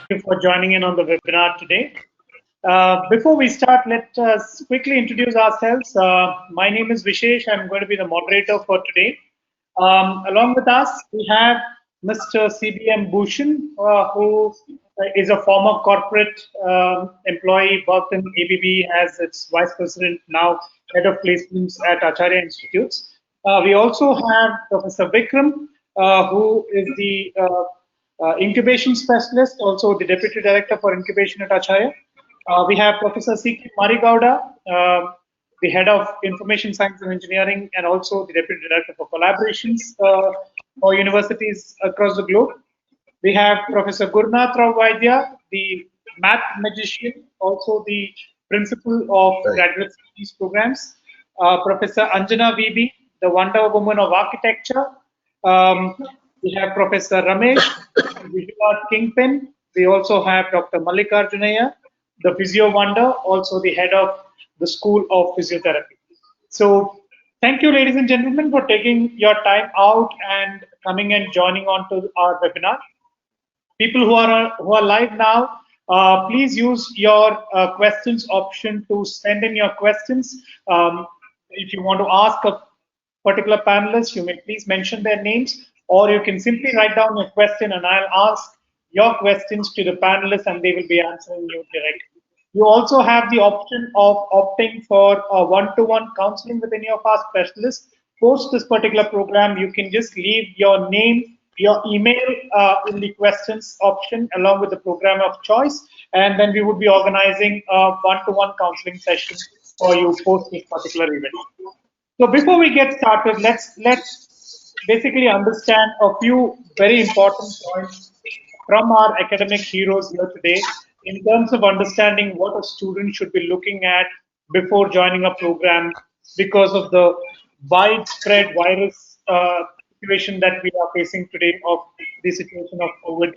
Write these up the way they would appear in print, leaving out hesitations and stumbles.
you for joining in on the webinar today. Before we start, let us quickly introduce ourselves. My name is Vishesh. I'm going to be the moderator for today. Along with us, we have Mr. CBM Bhushan, who is a former corporate employee, worked in ABB as its vice president, now head of placements at Acharya Institutes. We also have Professor Vikram, who is the incubation specialist, also the deputy director for incubation at Acharya. We have Professor C.K. Marigowda, the head of information science and engineering, and also the deputy director for collaborations for universities across the globe. We have Professor Gurnath Rao Vaidya, the math magician, also the principal of graduate studies programs. Professor Anjana VB, the Wonder Woman of Architecture. We have Professor Ramesh, visual art kingpin. We also have Dr. Mallikarjunaya, the physio wonder, also the head of the School of Physiotherapy. So thank you, ladies and gentlemen, for taking your time out and coming and joining on to our webinar. People who are live now, please use your questions option to send in your questions. If you want to ask a particular panelist, you may please mention their names, or you can simply write down your question and I'll ask your questions to the panelists and they will be answering you directly. You also have the option of opting for a one-to-one counseling with any of our specialists. Post this particular program, you can just leave your name, your email in the questions option along with the program of choice, and then we would be organizing a one-to-one counseling session for you post this particular event. So before we get started, let's basically understand a few very important points from our academic heroes here today in terms of understanding what a student should be looking at before joining a program because of the widespread virus situation that we are facing today of the situation of COVID.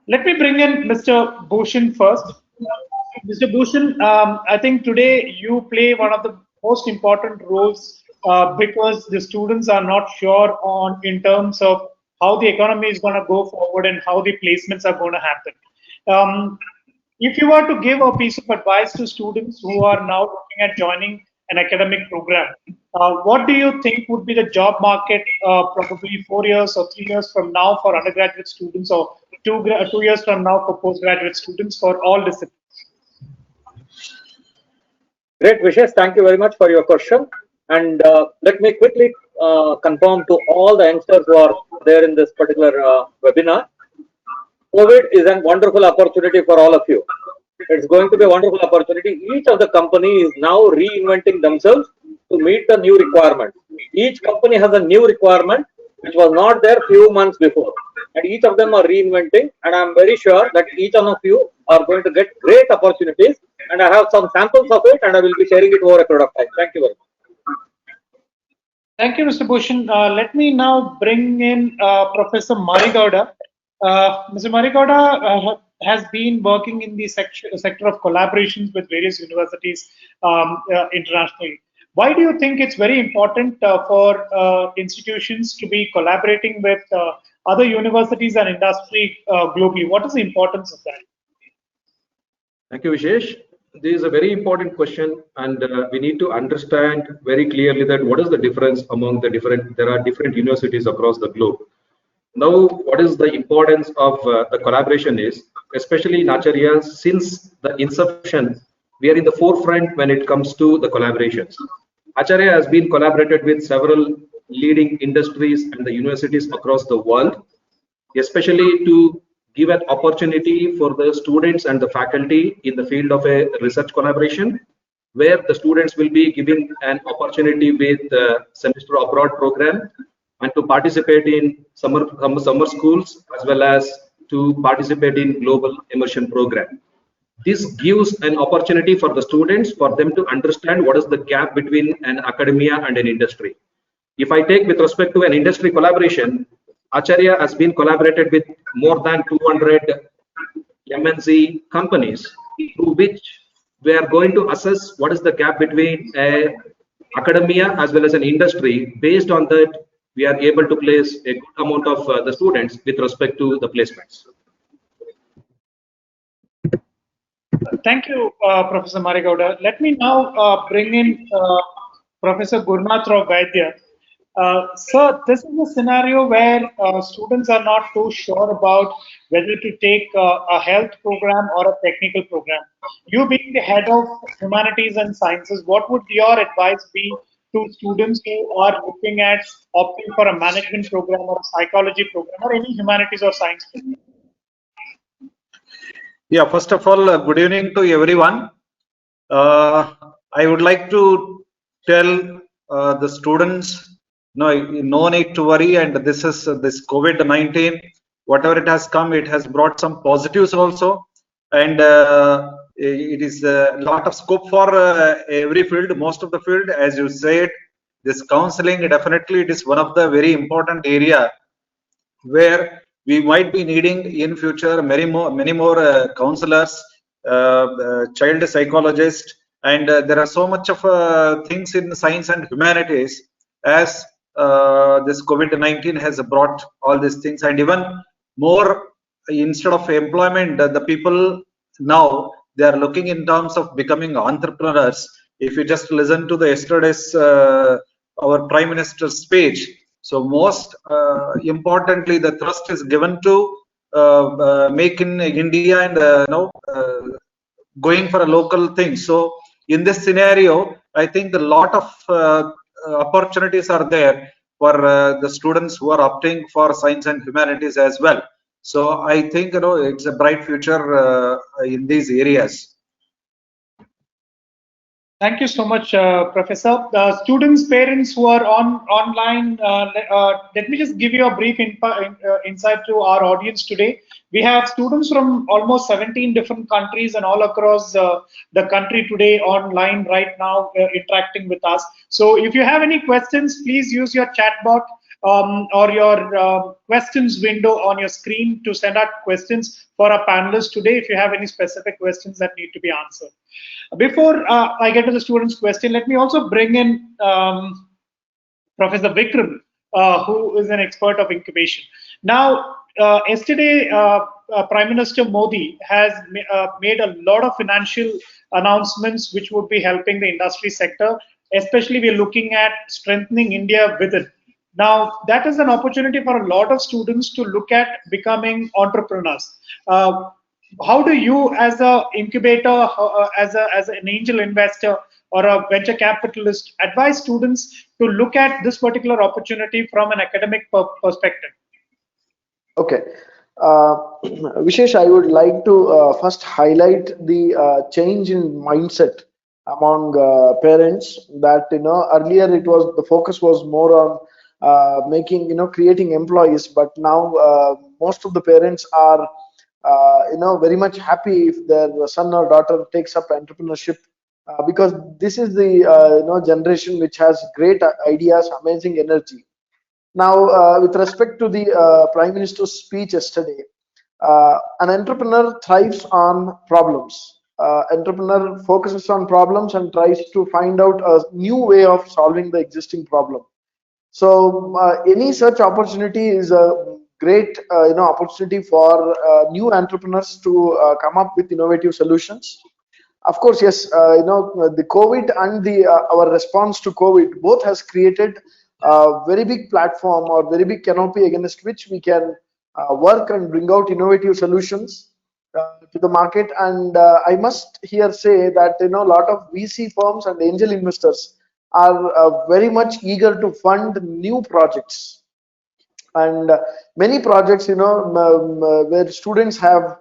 Let me bring in Mr. Bhushan first. Mr. Bhushan, I think today you play one of the most important roles because the students are not sure on in terms of how the economy is going to go forward and how the placements are going to happen. If you were to give a piece of advice to students who are now looking at joining an academic program, what do you think would be the job market probably 4 years or 3 years from now for undergraduate students, or 2 years from now for postgraduate students for all disciplines? Great wishes. Thank you very much for your question. And let me quickly confirm to all the youngsters who are there in this particular webinar. COVID is a wonderful opportunity for all of you. It's going to be a wonderful opportunity. Each of the companies is now reinventing themselves to meet the new requirement. Each company has a new requirement which was not there few months before. And each of them are reinventing. And I'm very sure that each one of you are going to get great opportunities. And I have some samples of it and I will be sharing it over a period of time. Thank you very much. Thank you, Mr. Bhushan. Let me now bring in Professor Marigowda. Mr. Marigowda has been working in the sector of collaborations with various universities internationally. Why do you think it's very important for institutions to be collaborating with other universities and industry globally? What is the importance of that? Thank you, Vishesh. This is a very important question, and we need to understand very clearly that what is the difference among the there are different universities across the globe. Now, what is the importance of the collaboration is, especially in Acharya, since the inception, we are in the forefront when it comes to the collaborations. Acharya has been collaborated with several leading industries and the universities across the world, especially to give an opportunity for the students and the faculty in the field of a research collaboration, where the students will be given an opportunity with the semester abroad program and to participate in summer schools as well as to participate in global immersion program. This gives an opportunity for the students for them to understand what is the gap between an academia and an industry. If I take with respect to an industry collaboration, Acharya has been collaborated with more than 200 MNC companies, through which we are going to assess what is the gap between academia as well as an industry. Based on that, we are able to place a good amount of the students with respect to the placements. Thank you, Professor Marigowda. Let me now bring in Professor Gurnath Rao Vaidya. Sir, this is a scenario where students are not too sure about whether to take a health program or a technical program. You being the head of humanities and sciences, what would your advice be to students who are looking at opting for a management program or a psychology program or any humanities or science program? Yeah, first of all, good evening to everyone. I would like to tell the students, no need to worry. And this is this COVID-19, whatever it has come, it has brought some positives also, and it is a lot of scope for every field, most of the field, as you said. This counseling, definitely, it is one of the very important area where we might be needing in future many more counselors, child psychologists, and there are so much of things in science and humanities as this COVID-19 has brought all these things, and even more, instead of employment, the people now they are looking in terms of becoming entrepreneurs. If you just listen to the yesterday's our Prime Minister's speech, so most importantly, the thrust is given to make in India and going for a local thing. So in this scenario, I think a lot of opportunities are there for the students who are opting for science and humanities as well. So I think it's a bright future in these areas. Thank you so much, Professor. Students, parents who are online, let me just give you a brief insight to our audience today. We have students from almost 17 different countries and all across the country today online right now interacting with us. So if you have any questions, please use your chat bot or your questions window on your screen to send out questions for our panelists today if you have any specific questions that need to be answered. Before I get to the students' question, let me also bring in Professor Vikram, who is an expert of incubation. Now, yesterday, Prime Minister Modi has made a lot of financial announcements which would be helping the industry sector. Especially, we're looking at strengthening India within. Now, that is an opportunity for a lot of students to look at becoming entrepreneurs. How do you, as an incubator, as an angel investor or a venture capitalist, advise students to look at this particular opportunity from an academic perspective? Okay. Vishesh, I would like to first highlight the change in mindset among parents. That earlier the focus was more on creating employees, but now most of the parents are very much happy if their son or daughter takes up entrepreneurship, because this is the generation which has great ideas, amazing energy. Now, with respect to the Prime Minister's speech yesterday, an entrepreneur thrives on problems. Entrepreneur focuses on problems and tries to find out a new way of solving the existing problem. So any such opportunity is a great opportunity for new entrepreneurs to come up with innovative solutions. Of course, yes, the COVID and the our response to COVID both has created a very big platform or very big canopy against which we can work and bring out innovative solutions to the market. And I must here say that a lot of VC firms and angel investors are very much eager to fund new projects. And many projects, where students have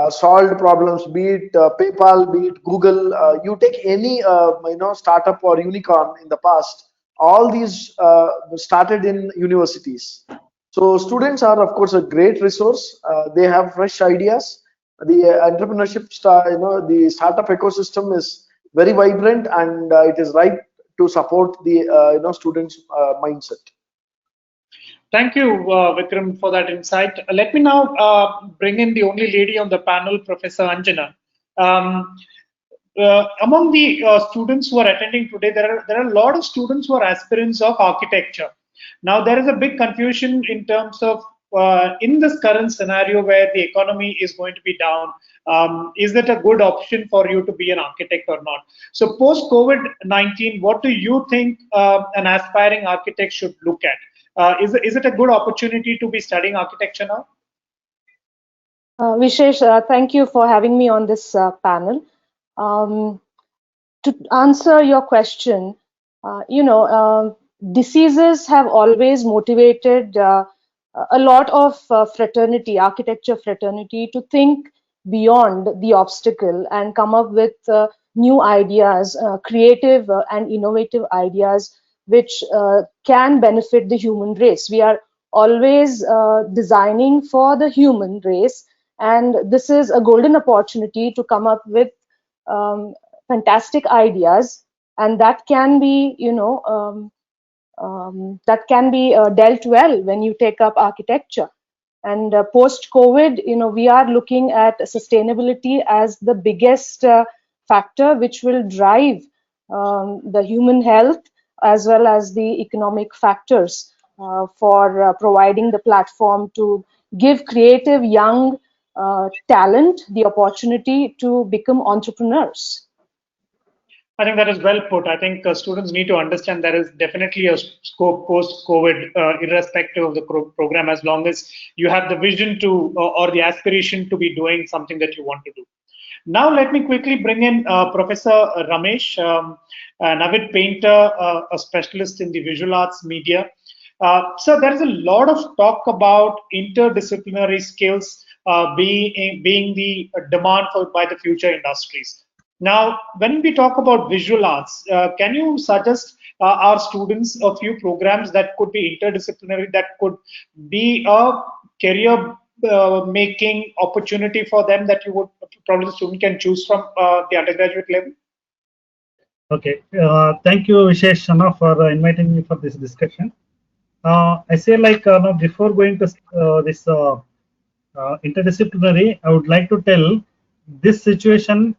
solved problems, be it PayPal, be it Google. You take any startup or unicorn in the past. All these started in universities. So students are, of course, a great resource. They have fresh ideas. The entrepreneurship, the startup ecosystem is very vibrant, and it is right to support the students' mindset. Thank you, Vikram, for that insight. Let me now bring in the only lady on the panel, Professor Anjana. Among the students who are attending today, there are a lot of students who are aspirants of architecture. Now, there is a big confusion in terms of in this current scenario where the economy is going to be down, is it a good option for you to be an architect or not? So, post COVID-19, what do you think an aspiring architect should look at? Is it a good opportunity to be studying architecture now? Vishesh, thank you for having me on this panel. To answer your question, diseases have always motivated a lot of fraternity, architecture fraternity, to think beyond the obstacle and come up with new ideas, creative and innovative ideas which can benefit the human race. We are always designing for the human race, and this is a golden opportunity to come up with fantastic ideas, and that can be, dealt well when you take up architecture. And post-COVID, we are looking at sustainability as the biggest factor which will drive the human health as well as the economic factors for providing the platform to give creative young talent the opportunity to become entrepreneurs. I think that is well put. I think students need to understand there is definitely a scope post-COVID, irrespective of the program, as long as you have the vision to or the aspiration to be doing something that you want to do. Now, let me quickly bring in Professor Ramesh, an avid painter, a specialist in the visual arts media. So there is a lot of talk about interdisciplinary skills being the demand by the future industries. Now, when we talk about visual arts, can you suggest our students a few programs that could be interdisciplinary, that could be a career making opportunity for them, that you would probably the student can choose from the undergraduate level? Okay, thank you, Vishesh, for inviting me for this discussion. I say, like, before going to this interdisciplinary, I would like to tell this situation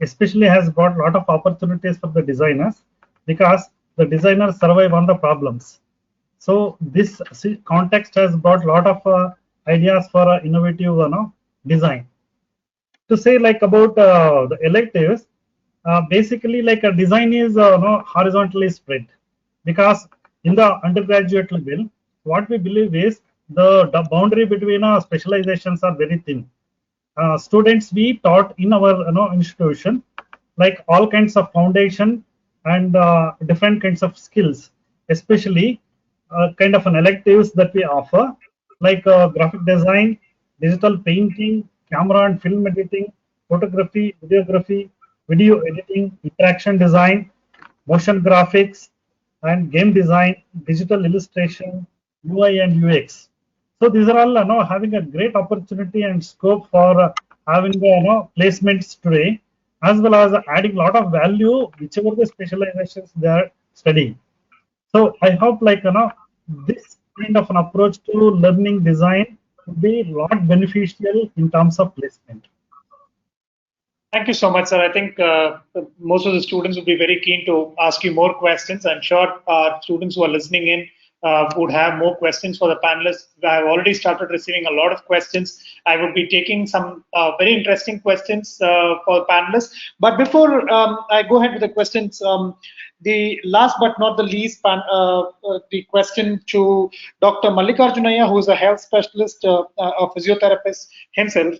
especially has brought a lot of opportunities for the designers, because the designers survive on the problems. So this context has brought a lot of ideas for innovative design. To say, like, about the electives, basically, like, a design is horizontally spread, because in the undergraduate level, what we believe is the boundary between specializations are very thin. Students we taught in our institution, like, all kinds of foundation and different kinds of skills, especially kind of an electives that we offer, like graphic design, digital painting, camera and film editing, photography, videography, video editing, interaction design, motion graphics, and game design, digital illustration, UI and UX. So these are all having a great opportunity and scope for having placements today, as well as adding a lot of value whichever the specializations they are studying. So I hope, like, this kind of an approach to learning design would be a lot beneficial in terms of placement. Thank you so much, sir. I think most of the students would be very keen to ask you more questions. I'm sure our students who are listening in would have more questions for the panelists. I have already started receiving a lot of questions. I will be taking some very interesting questions for the panelists. But before I go ahead with the questions, the last but not the least, the question to Dr. Mallikarjunaiah, who is a health specialist, a physiotherapist himself.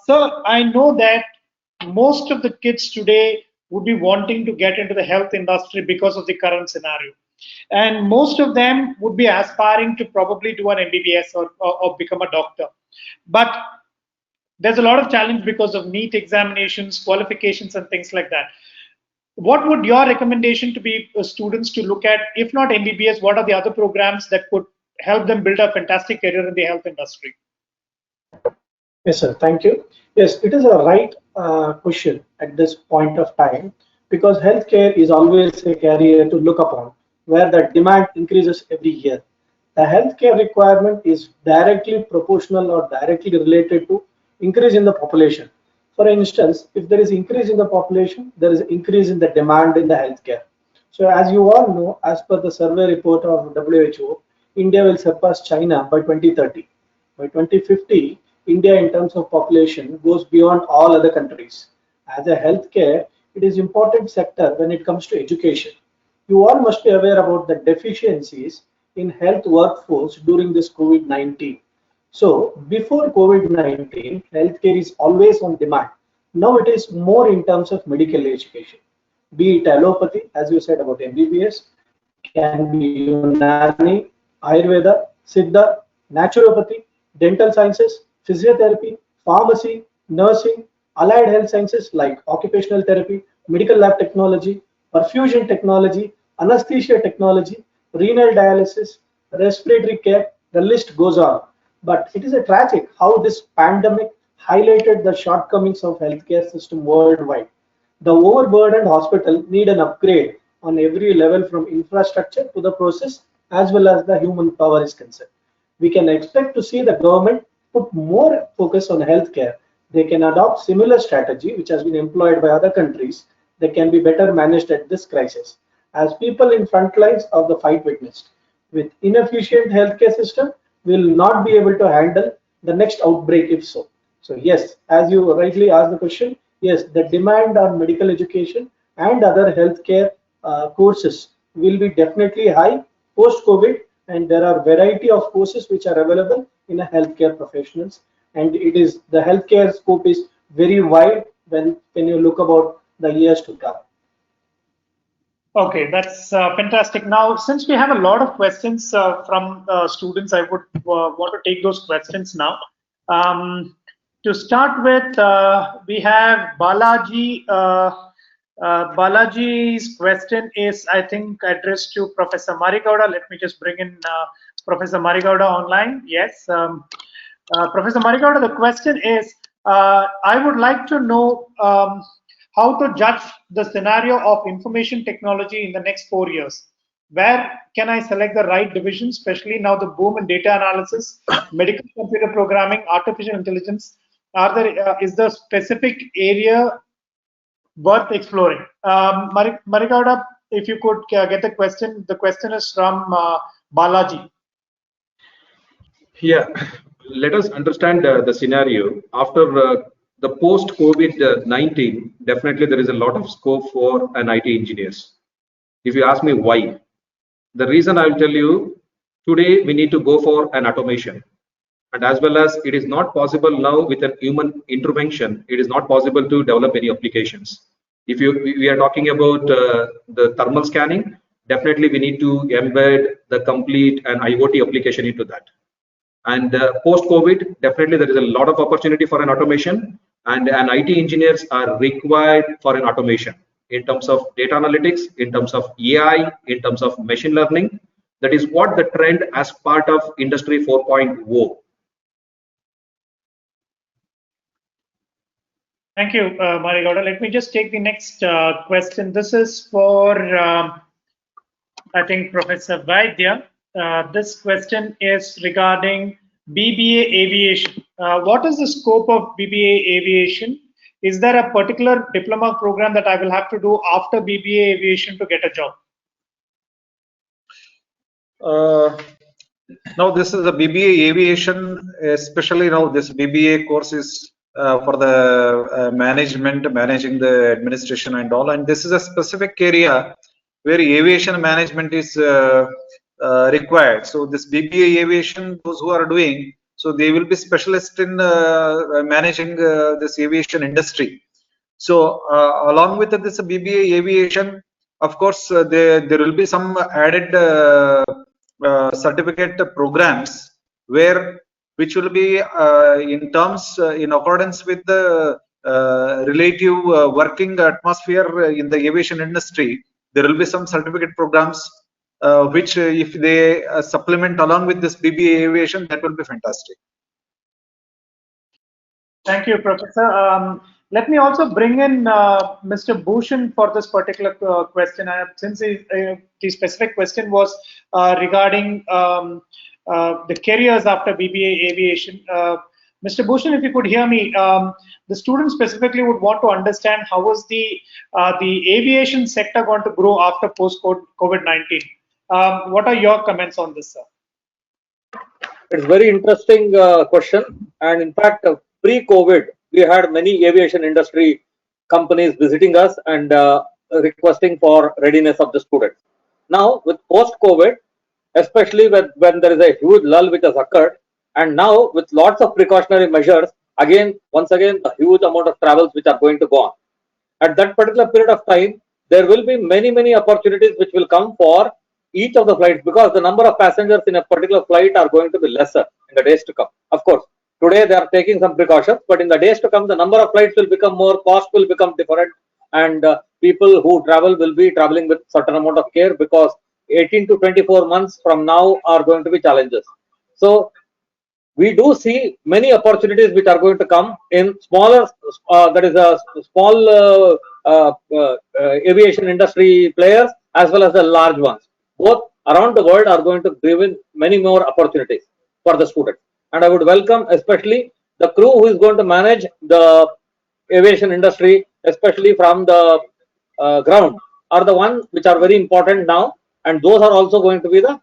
Sir, I know that most of the kids today would be wanting to get into the health industry because of the current scenario. And most of them would be aspiring to probably do an MBBS or become a doctor. But there's a lot of challenge because of NEET examinations, qualifications, and things like that. What would your recommendation to be students to look at? If not MBBS, what are the other programs that could help them build a fantastic career in the health industry? Yes, sir. Thank you. Yes, it is a right question at this point of time, because healthcare is always a career to look upon, where the demand increases every year. The healthcare requirement is directly proportional or directly related to increase in the population. For instance, if there is increase in the population, there is increase in the demand in the healthcare. So as you all know, as per the survey report of WHO, India will surpass China by 2030. By 2050, India in terms of population goes beyond all other countries. As a healthcare, it is important sector when it comes to education. You all must be aware about the deficiencies in health workforce during this COVID-19. So before COVID-19, healthcare is always on demand. Now it is more in terms of medical education. Be it allopathy, as you said about MBBS, can be Unani, Ayurveda, Siddha, naturopathy, dental sciences, physiotherapy, pharmacy, nursing, allied health sciences like occupational therapy, medical lab technology, perfusion technology, anesthesia technology, renal dialysis, respiratory care, the list goes on. But it is a tragic how this pandemic highlighted the shortcomings of healthcare system worldwide. The overburdened hospital need an upgrade on every level from infrastructure to the process as well as the human power is concerned. We can expect to see the government put more focus on healthcare. They can adopt similar strategy which has been employed by other countries that can be better managed at this crisis. As people in front lines of the fight witnessed, with inefficient healthcare system, we will not be able to handle the next outbreak if so. So yes, as you rightly asked the question, yes, the demand on medical education and other healthcare courses will be definitely high post-COVID, and there are variety of courses which are available in a healthcare professionals, and it is the healthcare scope is very wide when you look about the years to come. Okay, that's fantastic. Now, since we have a lot of questions from students, I would want to take those questions now. To start with, we have Balaji. Balaji's question is, I think, addressed to Professor Marigowda. Let me just bring in Professor Marigowda online. Yes. Professor Marigowda, the question is, I would like to know how to judge the scenario of information technology in the next 4 years. Where can I select the right division, especially now the boom in data analysis, medical computer programming, artificial intelligence? Is the specific area worth exploring? Marigowda, if you could get the question is from Balaji. Yeah, let us understand the scenario. After the post-COVID-19, definitely there is a lot of scope for an IT engineers. If you ask me why, the reason I will tell you, today we need to go for an automation. And as well as it is not possible now with a human intervention, it is not possible to develop any applications. If we are talking about the thermal scanning, definitely we need to embed the complete and IoT application into that. And post-COVID, definitely there is a lot of opportunity for an automation, and IT engineers are required for an automation in terms of data analytics, in terms of AI, in terms of machine learning. That is what the trend as part of Industry 4.0. Thank you, Marigowda. Let me just take the next question. This is for, I think, Professor Vaidya. This question is regarding BBA Aviation. What is the scope of BBA Aviation? Is there a particular diploma program that I will have to do after BBA Aviation to get a job? Now, this is a BBA Aviation, especially now this BBA course is for the managing the administration and all. And this is a specific area where aviation management is required. So this BBA Aviation, those who are doing, so they will be specialists in managing this aviation industry. So along with this BBA Aviation, of course, there will be some added certificate programs which will be in accordance with the relative working atmosphere in the aviation industry. There will be some certificate programs which if they supplement along with this BBA Aviation, that will be fantastic. Thank you, Professor. Let me also bring in Mr. Bhushan for this particular question. Since the specific question was regarding the careers after BBA Aviation, Mr. Bhushan, if you could hear me, the students specifically would want to understand how is the aviation sector going to grow after post-COVID-19. What are your comments on this, sir? It's very interesting question. And in fact, pre-COVID, we had many aviation industry companies visiting us and requesting for readiness of the students. Now, with post-COVID, especially when there is a huge lull which has occurred, and now with lots of precautionary measures, once again, a huge amount of travels which are going to go on. At that particular period of time, there will be many opportunities which will come for each of the flights, because the number of passengers in a particular flight are going to be lesser in the days to come. Of course, today they are taking some precautions, but in the days to come, the number of flights will become more, cost will become different, and people who travel will be traveling with certain amount of care, because 18 to 24 months from now are going to be challenges. So we do see many opportunities which are going to come in smaller, that is a small aviation industry players, as well as the large ones. Both around the world are going to give in many more opportunities for the students. And I would welcome especially the crew who is going to manage the aviation industry, especially from the ground, are the ones which are very important now. And those are also going to be the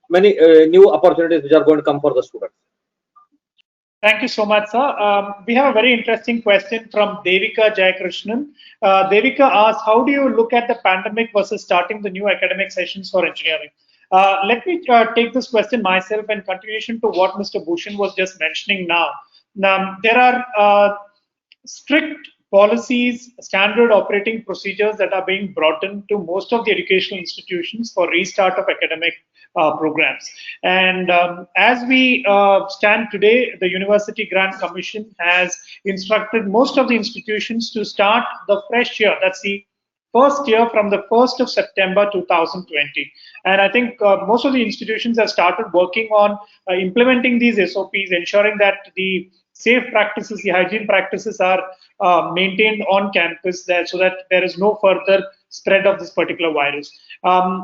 many new opportunities which are going to come for the students. Thank you so much, sir. We have a very interesting question from Devika Jayakrishnan. Devika asks, how do you look at the pandemic versus starting the new academic sessions for engineering? Let me take this question myself in continuation to what Mr. Bhushan was just mentioning now. Now, there are strict policies, standard operating procedures that are being brought into most of the educational institutions for restart of academic programs. And as we stand today, the University Grant Commission has instructed most of the institutions to start the fresh year. That's the first year from the 1st of September 2020. And I think most of the institutions have started working on implementing these SOPs, ensuring that the safe practices, the hygiene practices are maintained on campus there, so that there is no further spread of this particular virus.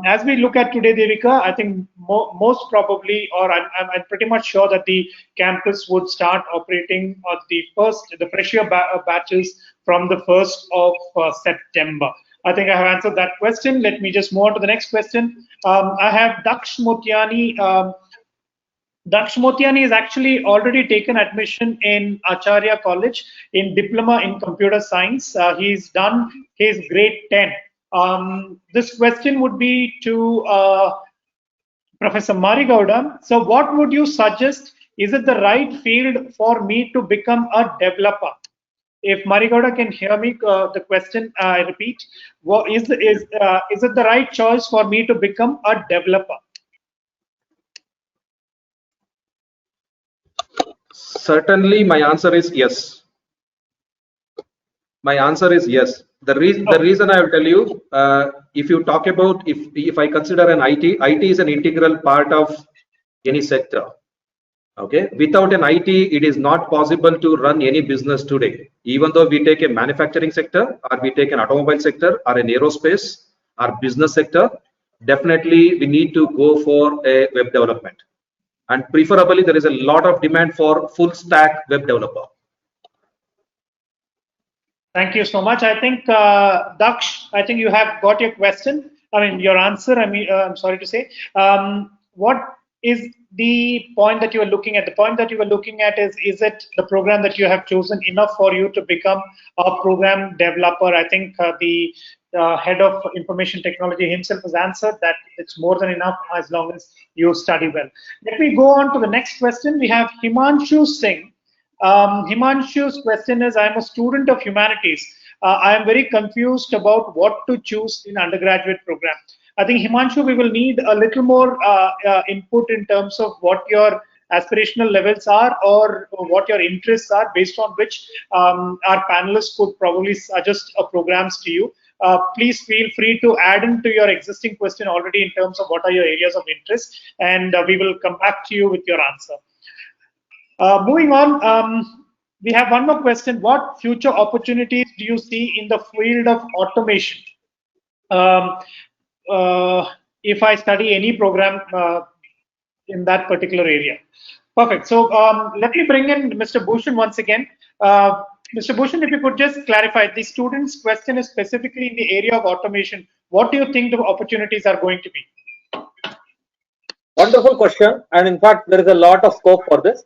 As we look at today, Devika, I think most probably, or I'm pretty much sure that the campus would start operating the fresh year batches from the 1st of September. I think I have answered that question. Let me just move on to the next question. I have Daksh Motiani. Daksh Motiani has actually already taken admission in Acharya College in Diploma in Computer Science. He's done his grade 10. This question would be to Professor Marigowda. So what would you suggest? Is it the right field for me to become a developer? If Marigowda can hear me, the question I repeat: is it the right choice for me to become a developer? Certainly, my answer is yes. My answer is yes. The reason I will tell you, if you talk about, if I consider an IT is an integral part of any sector. Okay, without an IT, it is not possible to run any business today. Even though we take a manufacturing sector, or we take an automobile sector, or an aerospace, or business sector, definitely we need to go for a web development. And preferably, there is a lot of demand for full stack web developer. Thank you so much. I think, Daksh, I think you have got your question. I mean, your answer. I mean, I'm sorry to say. What is the point that you are looking at? The point that you are looking at is it the program that you have chosen enough for you to become a program developer? I think the head of information technology himself has answered that it's more than enough as long as you study well. Let me go on to the next question. We have Himanshu Singh. Himanshu's question is, I'm a student of humanities. I am very confused about what to choose in undergraduate program. I think, Himanshu, we will need a little more input in terms of what your aspirational levels are, or what your interests are, based on which our panelists could probably suggest programs to you. Please feel free to add into your existing question already in terms of what are your areas of interest, and we will come back to you with your answer. Moving on, we have one more question. What future opportunities do you see in the field of automation? If I study any program in that particular area. Perfect. So let me bring in Mr. Bhushan once again. Mr. Bhushan, if you could just clarify, the student's question is specifically in the area of automation. What do you think the opportunities are going to be? Wonderful question. And in fact, there is a lot of scope for this.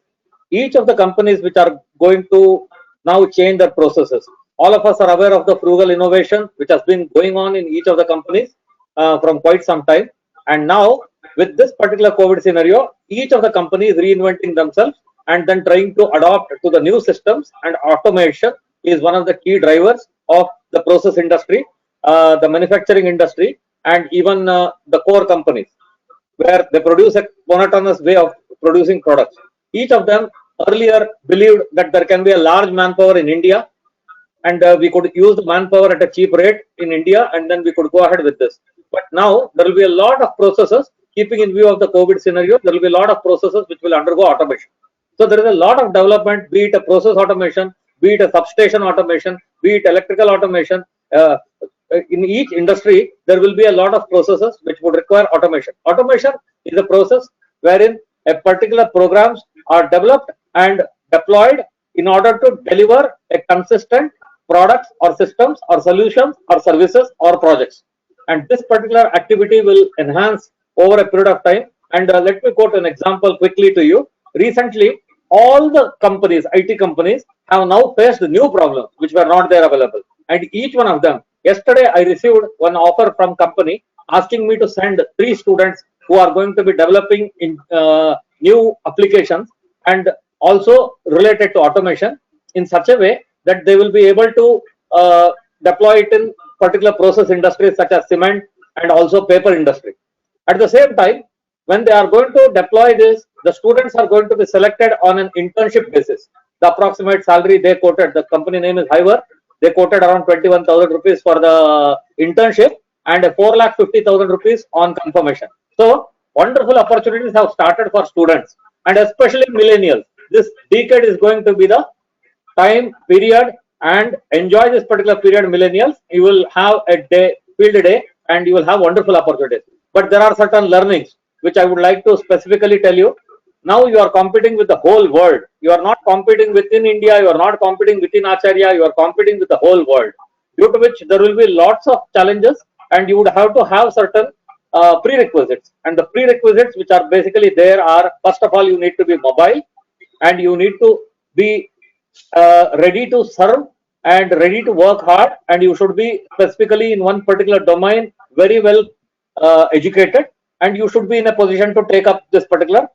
Each of the companies which are going to now change their processes. All of us are aware of the frugal innovation which has been going on in each of the companies from quite some time. And now, with this particular COVID scenario, each of the companies reinventing themselves and then trying to adopt to the new systems, and automation is one of the key drivers of the process industry, the manufacturing industry, and even the core companies, where they produce a monotonous way of producing products. Each of them earlier believed that there can be a large manpower in India, and we could use the manpower at a cheap rate in India, and then we could go ahead with this. But now there will be a lot of processes, keeping in view of the COVID scenario, there will be a lot of processes which will undergo automation. So there is a lot of development, be it a process automation, be it a substation automation, be it electrical automation. In each industry, there will be a lot of processes which would require automation. Automation is a process wherein a particular programs are developed and deployed in order to deliver a consistent products or systems or solutions or services or projects. And this particular activity will enhance over a period of time. And let me quote an example quickly to you. Recently, all the companies, IT companies, have now faced new problems which were not there available. And each one of them, yesterday I received one offer from company asking me to send 3 students who are going to be developing in new applications and also related to automation in such a way that they will be able to deploy it in particular process industries such as cement and also paper industry. At the same time, when they are going to deploy this, the students are going to be selected on an internship basis. The approximate salary they quoted, the company name is Hiver, they quoted around 21,000 rupees for the internship and 4,50,000 rupees on confirmation. So wonderful opportunities have started for students and especially millennials. This decade is going to be the time period, and enjoy this particular period, millennials. You will have a day, field day, and you will have wonderful opportunities. But there are certain learnings which I would like to specifically tell you. Now you are competing with the whole world. You are not competing within India. You are not competing within Acharya. You are competing with the whole world. Due to which there will be lots of challenges, and you would have to have certain prerequisites. And the prerequisites which are basically there are, first of all, you need to be mobile, and you need to be ready to serve and ready to work hard, and you should be specifically in one particular domain very well educated, and you should be in a position to take up this particular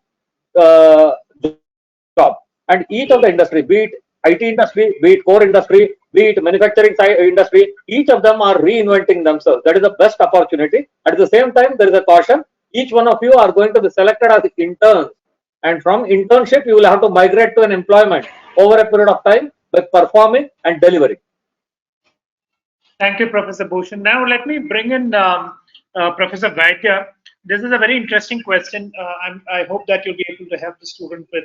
job. And each of the industry, be it IT industry, be it core industry, be it manufacturing industry, each of them are reinventing themselves. That is the best opportunity. At the same time, there is a caution. Each one of you are going to be selected as interns, and from internship you will have to migrate to an employment over a period of time by performing and delivering. Thank you, Professor Bhushan. Now let me bring in Professor Vaidya. This is a very interesting question. I hope that you'll be able to help the student with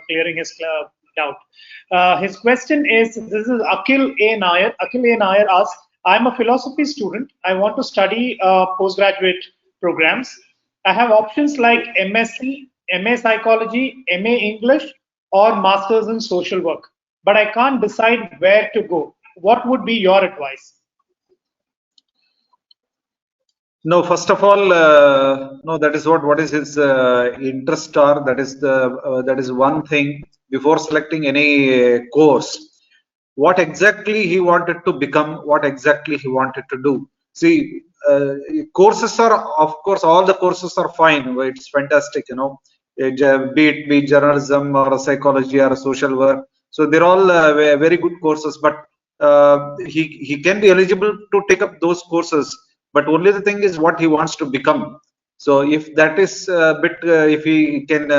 clearing his doubt. His question is, this is Akhil A. Nair. Akhil A. Nair asks, I'm a philosophy student. I want to study postgraduate programs. I have options like MSc, MA Psychology, MA English, or Masters in Social Work, but I can't decide where to go. What would be your advice? No, first of all, no, that is what is his interest are. That is one thing. Before selecting any course, what exactly he wanted to become, what exactly he wanted to do. See, courses are, of course, all the courses are fine. It's fantastic, you know, be it journalism or psychology or social work. So they're all very good courses, but he can be eligible to take up those courses. But only the thing is what he wants to become. So if that is a bit, if he can,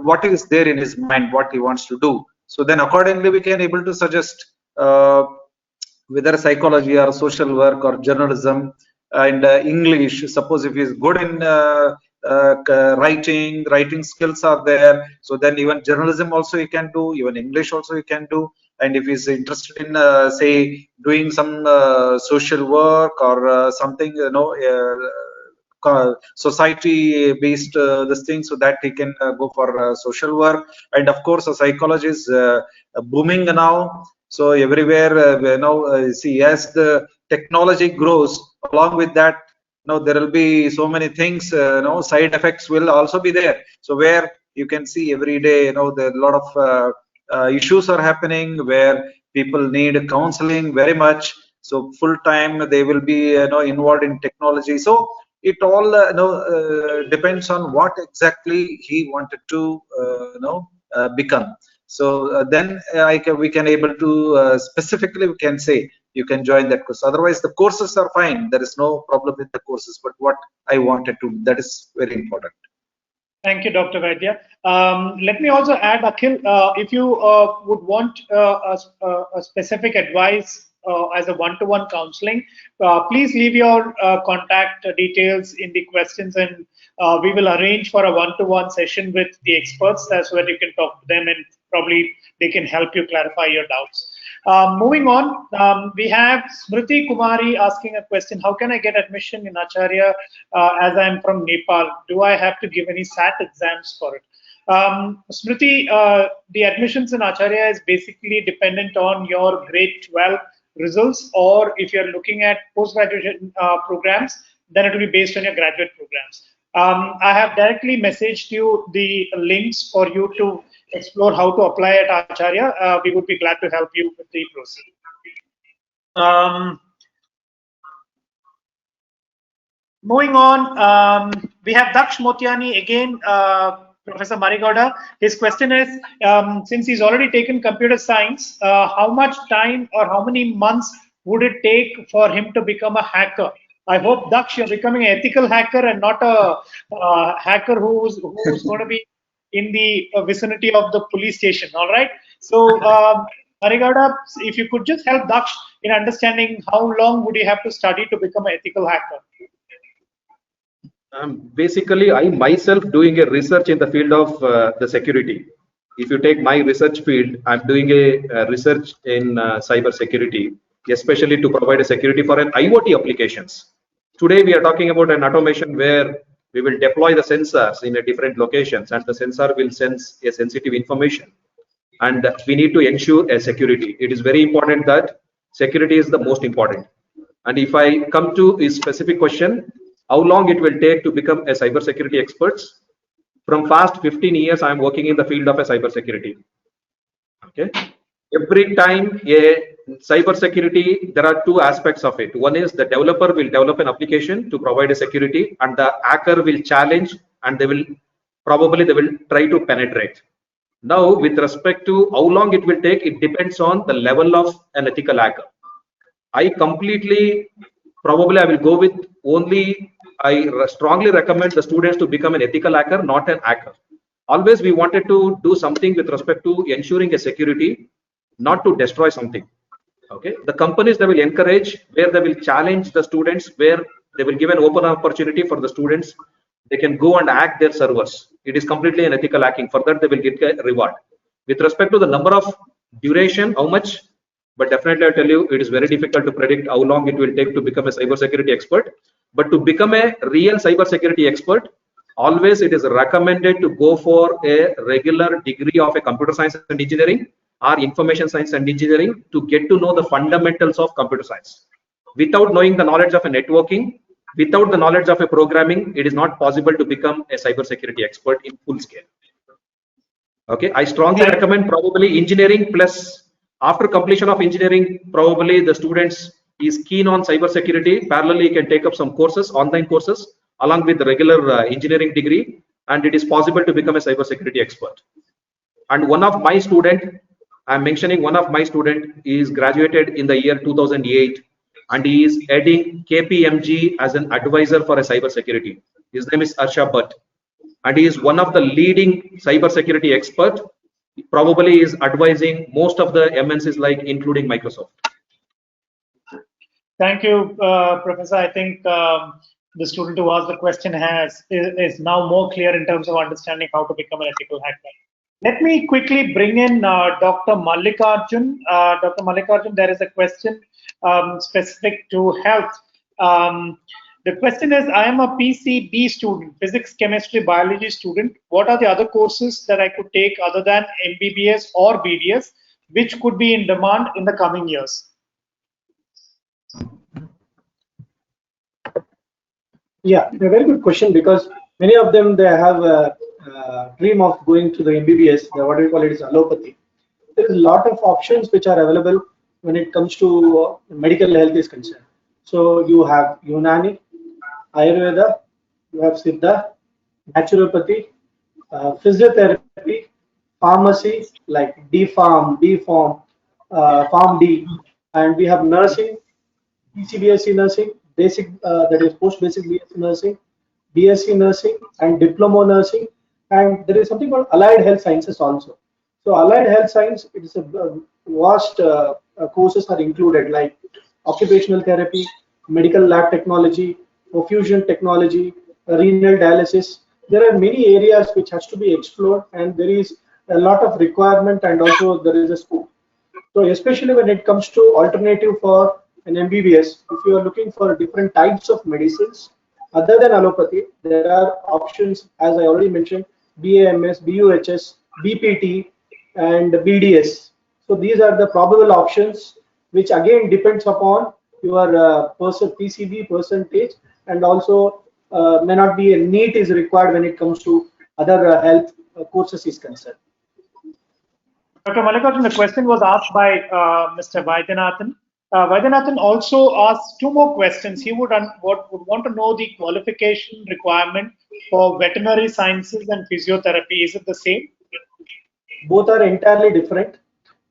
what is there in his mind, what he wants to do. So then accordingly we can able to suggest whether psychology or social work or journalism and English. Suppose if he is good in writing skills are there. So then even journalism also he can do, even English also he can do. And if he's interested in say doing some social work or something, you know, society based this thing, so that he can go for social work. And of course, psychology is booming now. So everywhere, see, as the technology grows, along with that, there will be so many things. Side effects will also be there. So where you can see every day, there are a lot of issues are happening where people need counseling very much. So full time they will be involved in technology. So it all depends on what exactly he wanted to become. So then we can able to specifically we can say you can join that course. Otherwise the courses are fine. There is no problem with the courses. But what I wanted to, that is very important. Thank you, Dr. Vaidya. Let me also add, Akhil, if you would want a specific advice as a one-to-one counseling, please leave your contact details in the questions, and we will arrange for a one-to-one session with the experts. That's where you can talk to them, and probably they can help you clarify your doubts. Moving on, we have Smriti Kumari asking a question. How can I get admission in Acharya as I'm from Nepal? Do I have to give any SAT exams for it? Smriti, the admissions in Acharya is basically dependent on your grade 12 results, or if you're looking at post-graduation programs, then it will be based on your graduate programs. I have directly messaged you the links for you to explore how to apply at Acharya. We would be glad to help you with the process. Moving on, we have Daksh Motiani again, Professor Marigauda. His question is, since he's already taken computer science, how much time or how many months would it take for him to become a hacker? I hope, Daksh, you're becoming an ethical hacker and not a hacker who's going to be in the vicinity of the police station. All right. So, Marigauda, if you could just help Daksh in understanding how long would you have to study to become an ethical hacker? Basically, I myself doing a research in the field of the security. If you take my research field, I'm doing a research in cyber security, especially to provide a security for an IoT applications. Today, we are talking about an automation where we will deploy the sensors in a different locations, and the sensor will sense a sensitive information. And we need to ensure a security. It is very important that security is the most important. And if I come to a specific question, how long it will take to become a cybersecurity expert? From past 15 years, I am working in the field of a cybersecurity. Okay. Every time a cybersecurity, there are two aspects of it. One is the developer will develop an application to provide a security, and the hacker will challenge, and they will try to penetrate. Now, with respect to how long it will take, it depends on the level of an ethical hacker. I will go with only, I strongly recommend the students to become an ethical hacker, not an hacker. Always we wanted to do something with respect to ensuring a security, not to destroy something. Okay, the companies, they will encourage, where they will challenge the students, where they will give an open opportunity for the students. They can go and hack their servers. It is completely an ethical hacking. For that, they will get a reward. With respect to the number of duration, how much? But definitely, I'll tell you, it is very difficult to predict how long it will take to become a cybersecurity expert. But to become a real cybersecurity expert, always it is recommended to go for a regular degree of a computer science and engineering or information science and engineering to get to know the fundamentals of computer science. Without knowing the knowledge of a networking, without the knowledge of a programming, it is not possible to become a cybersecurity expert in full scale. Okay, I strongly recommend probably engineering plus, after completion of engineering, probably the students is keen on cybersecurity. Parallelly, you can take up some courses, online courses, along with the regular engineering degree, and it is possible to become a cybersecurity expert. And one of my student, I'm mentioning one of my student is graduated in the year 2008, and he is heading KPMG as an advisor for a cybersecurity. His name is Arsha Bhatt, and he is one of the leading cybersecurity expert. He probably is advising most of the MNCs, like including Microsoft. Thank you, Professor. I think the student who asked the question is now more clear in terms of understanding how to become an ethical hacker. Let me quickly bring in Dr. Mallikarjun. Dr. Mallikarjun, there is a question specific to health. The question is, I am a PCB student, physics, chemistry, biology student. What are the other courses that I could take other than MBBS or BDS, which could be in demand in the coming years? Yeah, a very good question, because many of them, they have a dream of going to the MBBS, what we call it is allopathy. There is a lot of options which are available when it comes to medical health is concerned. So you have Unani, Ayurveda, you have Siddha, naturopathy, physiotherapy, pharmacy like D-Farm, B-Farm, Farm D, and we have nursing, PCBSc nursing, basic that is post basic BSc nursing, BSc nursing, and diploma nursing, and there is something called allied health sciences also. So allied health science, it is a vast courses are included like occupational therapy, medical lab technology, perfusion technology, renal dialysis. There are many areas which has to be explored, and there is a lot of requirement, and also there is a scope. So especially when it comes to alternative for an MBBS, if you are looking for different types of medicines other than allopathy, there are options, as I already mentioned, BAMS, BUHS, BPT, and BDS. So these are the probable options, which again depends upon your PCB percentage, and also may not be a NEET is required when it comes to other health courses is concerned. Dr. Mallikarjun, the question was asked by Mr. Vaidyanathan. Vaidyanathan also asked two more questions. He would want to know the qualification requirement for veterinary sciences and physiotherapy. Is it the same? Both are entirely different.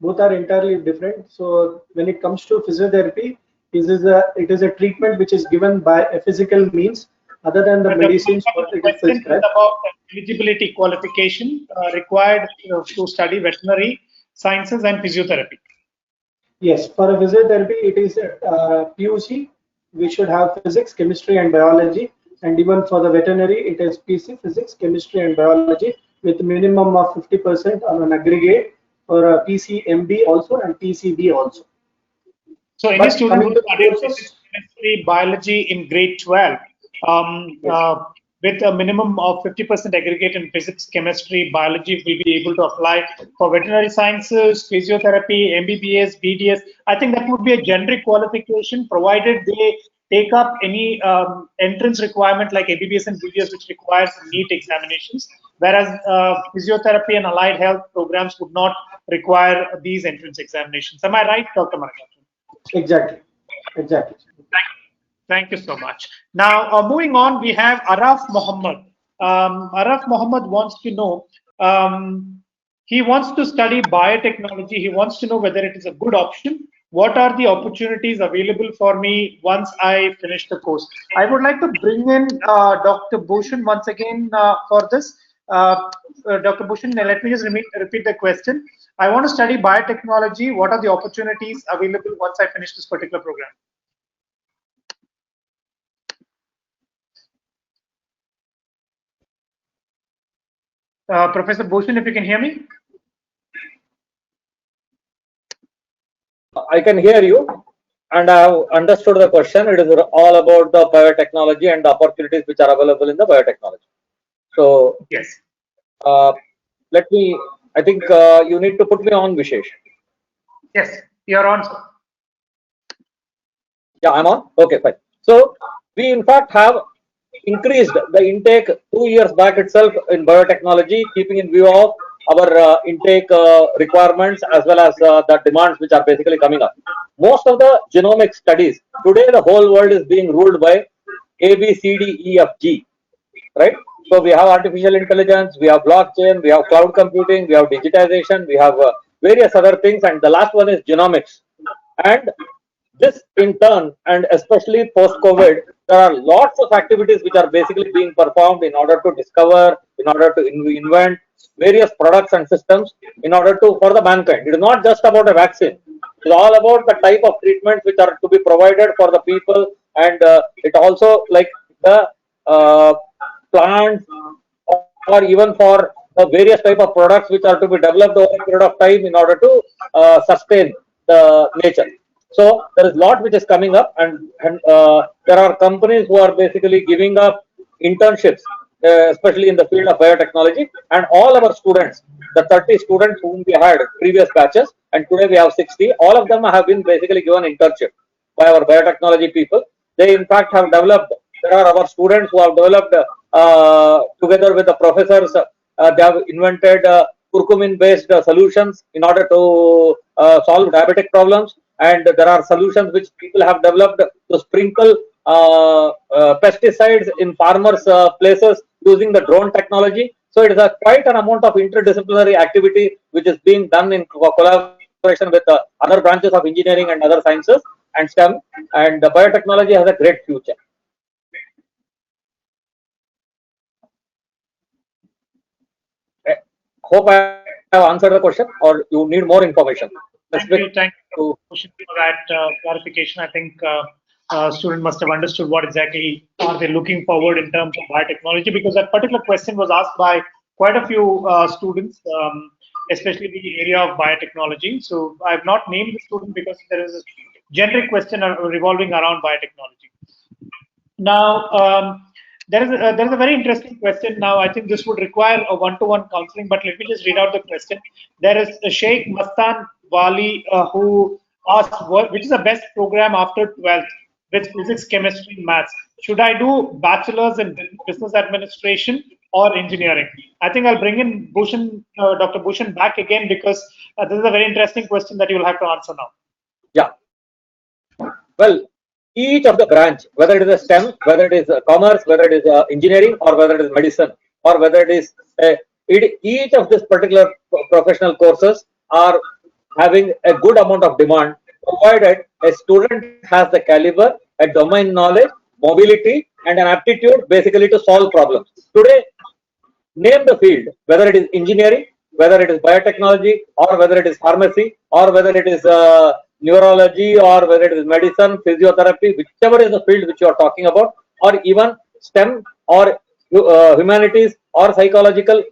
Both are entirely different. So when it comes to physiotherapy, it is a treatment which is given by a physical means other than the medicines. The question is about eligibility qualification required to study veterinary sciences and physiotherapy. Yes, for a physiotherapy, it is PUC. We should have physics, chemistry, and biology. And even for the veterinary, it is PC, physics, chemistry, and biology, with minimum of 50% on an aggregate for a PCMB also and PCB also. So any student who studies physics, chemistry, biology in grade 12 with a minimum of 50% aggregate in physics, chemistry, biology will be able to apply for veterinary sciences, physiotherapy, MBBS, BDS. I think that would be a generic qualification, provided they take up any entrance requirement like MBBS and BDS, which requires NEET examinations, whereas physiotherapy and allied health programs would not require these entrance examinations. Am I right, Dr. Mallikarjun? Exactly. Exactly. Thank you so much. Now, moving on, we have Araf Muhammad. Araf Muhammad wants to know, he wants to study biotechnology. He wants to know whether it is a good option. What are the opportunities available for me once I finish the course? I would like to bring in Dr. Bhushan once again for this. Dr. Bhushan, let me just repeat the question. I want to study biotechnology. What are the opportunities available once I finish this particular program? Professor Bhushan, if you can hear me. I can hear you, and I have understood the question. It is all about the biotechnology and the opportunities which are available in the biotechnology. So, yes. Let me, I think you need to put me on, Vishesh. Yes, you're on, sir. Yeah, I'm on. Okay, fine. So, we in fact have increased the intake 2 years back itself in biotechnology, keeping in view of our intake requirements as well as the demands which are basically coming up. Most of the genomic studies today, the whole world is being ruled by A, B, C, D, E, F, G, right? So we have artificial intelligence, we have blockchain, we have cloud computing, we have digitization, we have various other things, and the last one is genomics. And this in turn, and especially post-COVID, there are lots of activities which are basically being performed in order to discover, in order to invent various products and systems in order to for the mankind. It is not just about a vaccine. It is all about the type of treatments which are to be provided for the people, and it also like the plants or even for the various type of products which are to be developed over a period of time in order to sustain the nature. So there is a lot which is coming up, and there are companies who are basically giving up internships, especially in the field of biotechnology. And all our students, the 30 students whom we had previous batches, and today we have 60, all of them have been basically given internship by our biotechnology people. They in fact have developed, there are our students who have developed together with the professors, they have invented curcumin based solutions in order to solve diabetic problems. And there are solutions which people have developed to sprinkle pesticides in farmers' places using the drone technology. So it is quite an amount of interdisciplinary activity which is being done in collaboration with other branches of engineering and other sciences and STEM. And biotechnology has a great future. Hope I have answered the question, or you need more information. Thank you for that clarification. I think student must have understood what exactly are they looking forward in terms of biotechnology, because that particular question was asked by quite a few students, especially the area of biotechnology. So I have not named the student because there is a generic question revolving around biotechnology. Now, there is a very interesting question. Now, I think this would require a one-to-one counseling, but let me just read out the question. There is a Sheikh Mastan Wali who asked, which is the best program after 12th with physics, chemistry, maths? Should I do bachelor's in business administration or engineering? I think I'll bring in Bhushan, Dr. Bhushan back again, because this is a very interesting question that you will have to answer now. Yeah. Well, each of the branch, whether it is a STEM, whether it is commerce, whether it is engineering, or whether it is medicine, or whether it is each of these particular professional courses are having a good amount of demand, provided a student has the caliber, a domain knowledge, mobility, and an aptitude basically to solve problems. Today, name the field, whether it is engineering, whether it is biotechnology, or whether it is pharmacy, or whether it is neurology, or whether it is medicine, physiotherapy, whichever is the field which you are talking about, or even STEM or humanities or psychological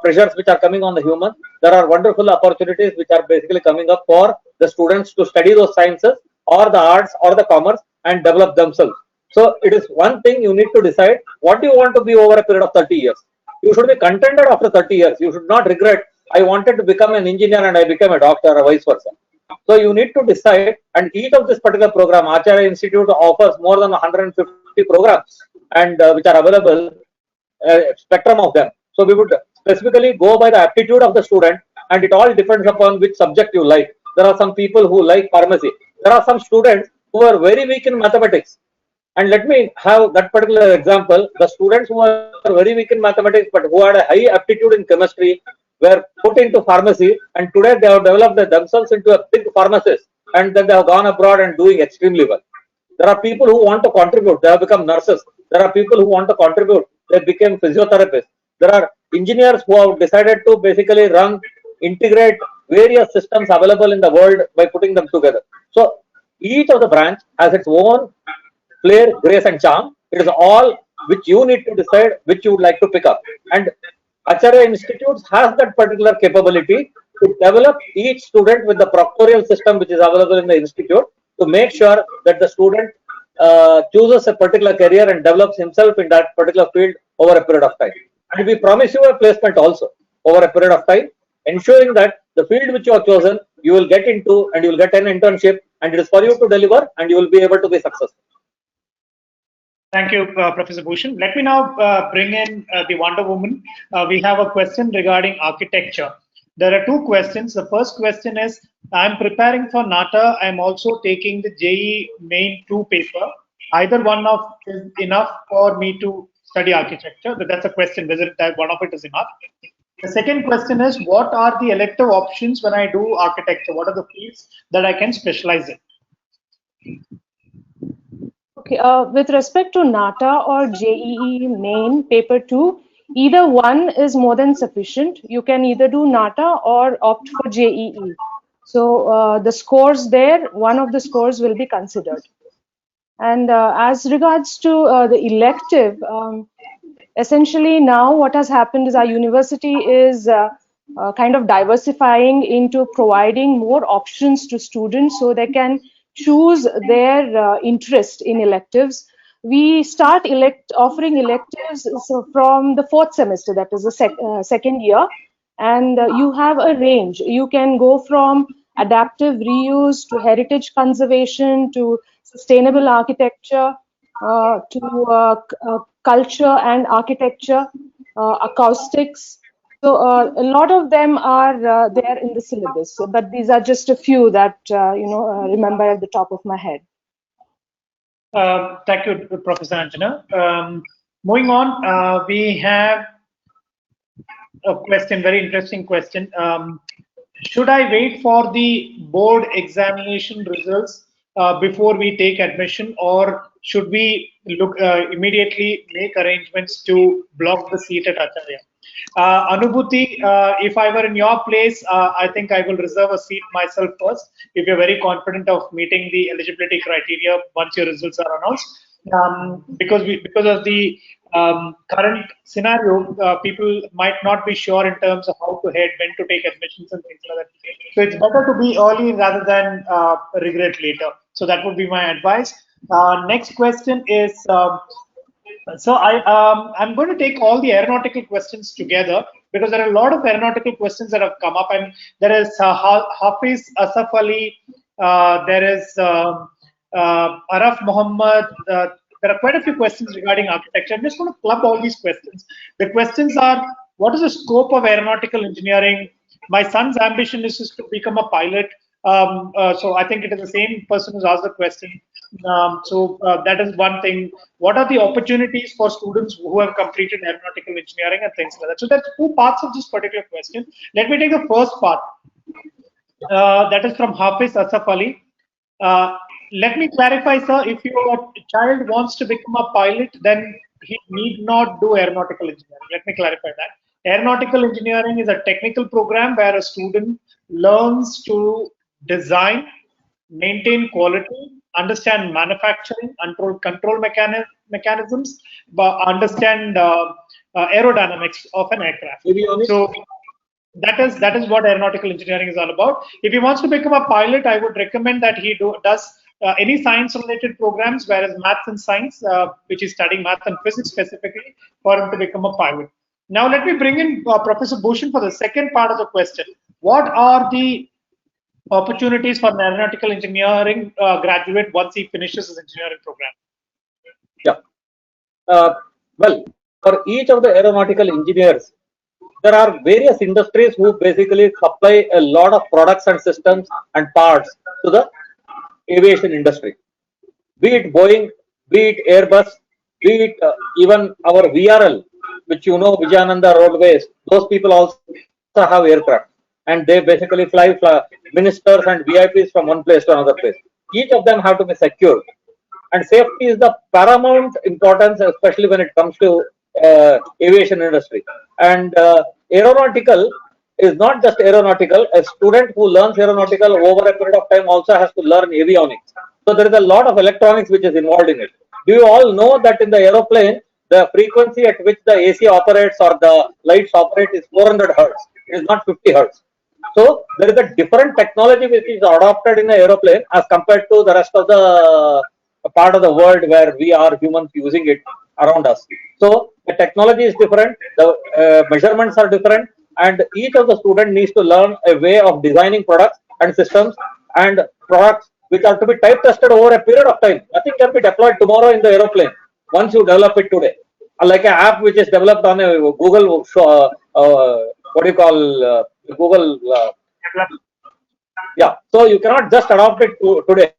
pressures which are coming on the human. There are wonderful opportunities which are basically coming up for the students to study those sciences or the arts or the commerce and develop themselves. So it is one thing you need to decide what you want to be over a period of 30 years. You should be contented after 30 years. You should not regret, I wanted to become an engineer and I became a doctor, or vice versa. So you need to decide, and each of this particular program, Acharya Institute offers more than 150 programs, and which are available, spectrum of them. So we would specifically go by the aptitude of the student, and it all depends upon which subject you like. There are some people who like pharmacy. There are some students who are very weak in mathematics. And let me have that particular example. The students who are very weak in mathematics but who had a high aptitude in chemistry were put into pharmacy, and today they have developed themselves into a big pharmacist, and then they have gone abroad and doing extremely well. There are people who want to contribute, they have become nurses. There are people who want to contribute, they became physiotherapists. There are engineers who have decided to basically integrate various systems available in the world by putting them together. So each of the branch has its own flair, grace, and charm. It is all which you need to decide which you would like to pick up. And Acharya Institutes has that particular capability to develop each student with the proctorial system which is available in the institute, to make sure that the student chooses a particular career and develops himself in that particular field over a period of time. And we promise you a placement also over a period of time, ensuring that the field which you have chosen, you will get into and you will get an internship, and it is for you to deliver and you will be able to be successful. Thank you, Professor Bhushan. Let me now bring in the Wonder Woman. We have a question regarding architecture. There are two questions. The first question is, I'm preparing for NATA. I'm also taking the JEE Main 2 paper. Either one of is enough for me to study architecture? But that's a question, whether one of it is enough. The second question is, what are the elective options when I do architecture? What are the fields that I can specialize in? Okay, with respect to NATA or JEE Main Paper 2, either one is more than sufficient. You can either do NATA or opt for JEE. So the scores there, one of the scores will be considered. And as regards to the elective, essentially now what has happened is our university is kind of diversifying into providing more options to students so they can choose their interest in electives. We start offering electives from the fourth semester, that is the second year, and you have a range. You can go from adaptive reuse to heritage conservation to sustainable architecture to culture and architecture, acoustics. So a lot of them are there in the syllabus, but these are just a few that remember at the top of my head. Thank you, Professor Anjana. Moving on, we have a question, very interesting question. Should I wait for the board examination results before we take admission, or should we look immediately make arrangements to block the seat at Acharya? Anubhuti, if I were in your place, I think I will reserve a seat myself first if you're very confident of meeting the eligibility criteria once your results are announced. Because of the current scenario, people might not be sure in terms of how to head, when to take admissions and things like that. So it's better to be early rather than regret later. So that would be my advice. Next question is, so I'm going to take all the aeronautical questions together because there are a lot of aeronautical questions that have come up, and there is Hafiz Asaf Ali, there is Araf Muhammad. There are quite a few questions regarding architecture. I'm just going to club all these questions. The questions are: what is the scope of aeronautical engineering? My son's ambition is to become a pilot. So I think it is the same person who's asked the question. That is one thing. What are the opportunities for students who have completed aeronautical engineering and things like that? So that's two parts of this particular question. Let me take the first part. That is from Hafiz Asaf Ali. Let me clarify, sir, if your child wants to become a pilot, then he need not do aeronautical engineering. Let me clarify that. Aeronautical engineering is a technical program where a student learns to design, maintain quality, understand manufacturing, control mechanisms, but understand aerodynamics of an aircraft. So that is what aeronautical engineering is all about. If he wants to become a pilot, I would recommend that he does any science-related programs, whereas maths and science, which is studying math and physics specifically, for him to become a pilot. Now, let me bring in Professor Bhushan for the second part of the question. What are the opportunities for an aeronautical engineering graduate once he finishes his engineering program? Yeah. Well, for each of the aeronautical engineers, there are various industries who basically supply a lot of products and systems and parts to the aviation industry. Be it Boeing, be it Airbus, be it even our VRL, which you know, Vijayananda Roadways, those people also have aircraft. And they basically fly ministers and VIPs from one place to another place. Each of them have to be secured. And safety is the paramount importance, especially when it comes to aviation industry. And aeronautical is not just aeronautical. A student who learns aeronautical over a period of time also has to learn avionics. So there is a lot of electronics which is involved in it. Do you all know that in the aeroplane, the frequency at which the AC operates or the lights operate is 400 hertz. It is not 50 hertz. So there is a different technology which is adopted in the aeroplane as compared to the rest of the part of the world where we are humans using it around us. So the technology is different, the measurements are different, and each of the student needs to learn a way of designing products and systems and products which are to be type tested over a period of time. Nothing can be deployed tomorrow in the aeroplane once you develop it today. Like an app which is developed on a Google, what do you call Google? Yeah, so you cannot just adopt it today.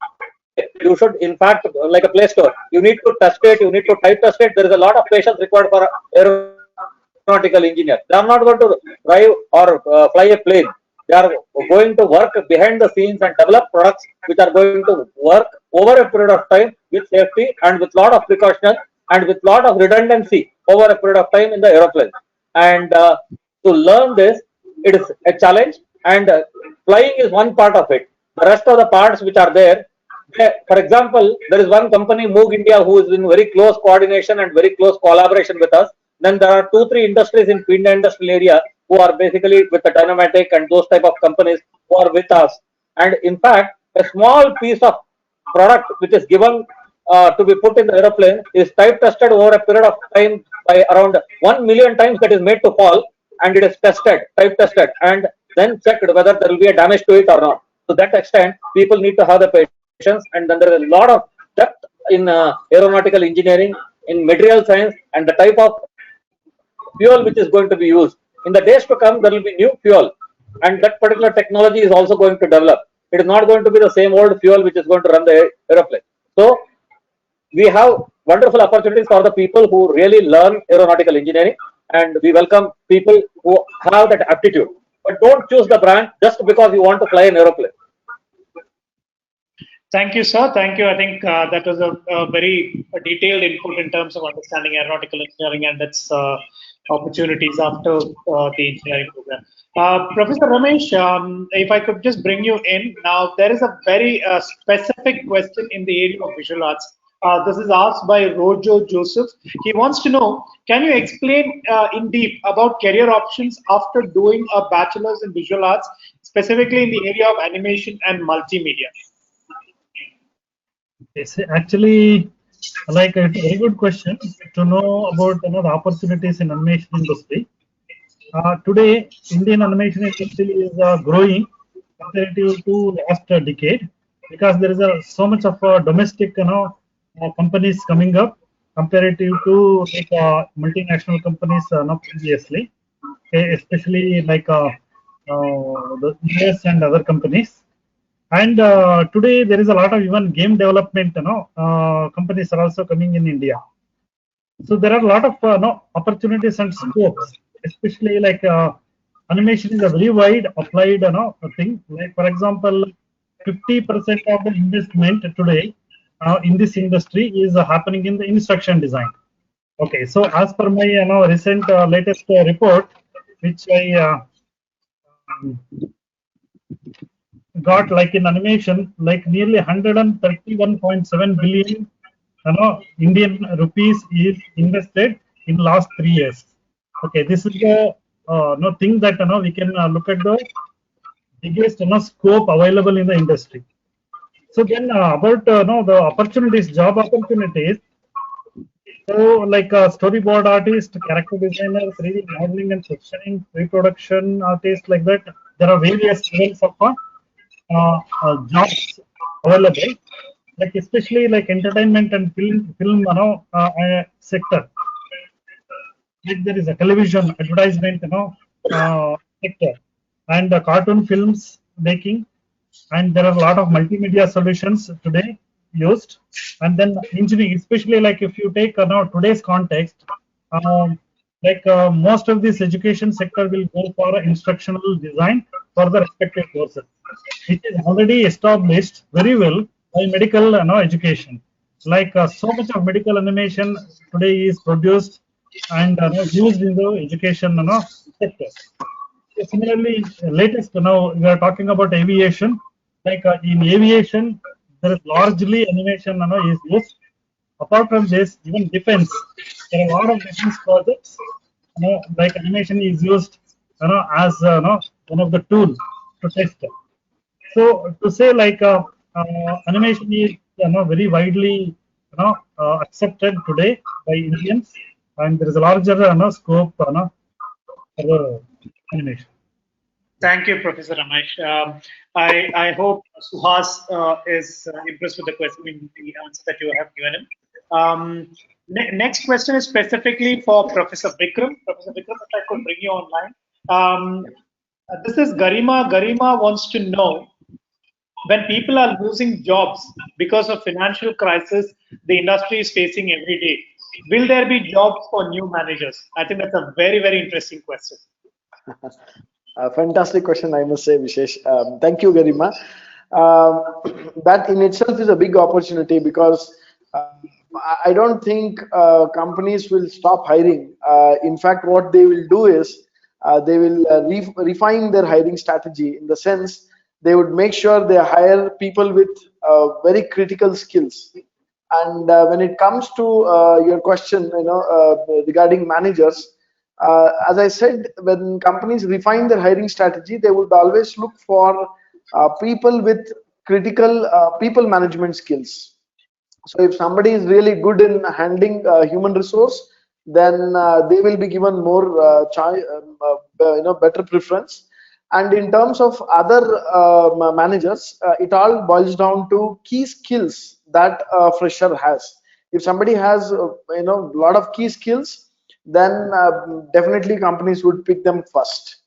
You should, in fact, like a Play Store, you need to test it, you need to type test it. There is a lot of patience required for aeronautical engineer. They are not going to drive or fly a plane. They are going to work behind the scenes and develop products which are going to work over a period of time with safety and with lot of precaution and with lot of redundancy over a period of time in the aeroplane. And to learn this, it is a challenge, and flying is one part of it. The rest of the parts which are there, for example, there is one company, Moog India, who is in very close coordination and very close collaboration with us. Then there are 2-3 industries in Pinda industrial area who are basically with the Dynamatic and those type of companies who are with us. And in fact, a small piece of product which is given to be put in the aeroplane is type tested over a period of time by around 1 million times that is made to fall, and it is tested, type tested, and then checked whether there will be a damage to it or not. To that extent, people need to have the patience, and then there is a lot of depth in aeronautical engineering, in material science, and the type of fuel which is going to be used. In the days to come, there will be new fuel, and that particular technology is also going to develop. It is not going to be the same old fuel which is going to run the aeroplane. So we have wonderful opportunities for the people who really learn aeronautical engineering, and we welcome people who have that aptitude. But don't choose the brand just because you want to fly an aeroplane. Thank you, sir. Thank you. I think that was a very detailed input in terms of understanding aeronautical engineering and its opportunities after the engineering program. Professor Ramesh, if I could just bring you in. Now, there is a very specific question in the area of visual arts. This is asked by Rojo Joseph. He wants to know, can you explain in deep about career options after doing a bachelor's in visual arts, specifically in the area of animation and multimedia? It's actually like a very good question to know about the opportunities in animation industry. Today, Indian animation industry is growing comparative to last decade, because there is so much of domestic companies coming up comparative to like multinational companies previously, okay, especially like the US and other companies. And today there is a lot of even game development companies are also coming in India. So there are a lot of opportunities and scopes, especially like animation is a very wide applied thing. Like for example, 50% of the investment today in this industry is happening in the instruction design. Okay, so as per my recent latest report, which I got, like in animation, like nearly 131.7 billion Indian rupees is invested in last 3 years. Okay, this is the thing that we can look at the biggest scope available in the industry. So then about the opportunities, job opportunities. So like storyboard artist, character designer, 3D modeling and sectioning, pre-production artist, like that. There are various levels of jobs available, like especially like entertainment and film sector. Like there is a television advertisement sector, and cartoon films making, and there are a lot of multimedia solutions today used. And then engineering, especially like if you take today's context, most of this education sector will go for instructional design for the respective courses. It is already established very well by medical education. Like so much of medical animation today is produced and used in the education sector. Similarly, latest we are talking about aviation. Like in aviation, there is largely animation is used. Apart from this, even defense, there are a lot of defense projects. Like animation is used as one of the tools to test. So to say like animation is very widely accepted today by Indians, and there is a larger scope for animation. Thank you, Professor Ramesh. I hope Suhas is impressed with the question, the answer that you have given him. Next question is specifically for Professor Vikram. Professor Vikram, if I could bring you online. This is Garima. Garima wants to know, when people are losing jobs because of financial crisis the industry is facing every day, will there be jobs for new managers? I think that's a very, very interesting question. A fantastic question, I must say, Vishesh. Thank you, Garima. That in itself is a big opportunity, because I don't think companies will stop hiring. In fact, what they will do is they will refine their hiring strategy, in the sense they would make sure they hire people with very critical skills. And when it comes to your question, regarding managers, as I said, when companies refine their hiring strategy, they would always look for people with critical people management skills. So if somebody is really good in handling human resource, then they will be given more better preference. And in terms of other managers, it all boils down to key skills that a fresher has. If somebody has a lot of key skills, then definitely companies would pick them first.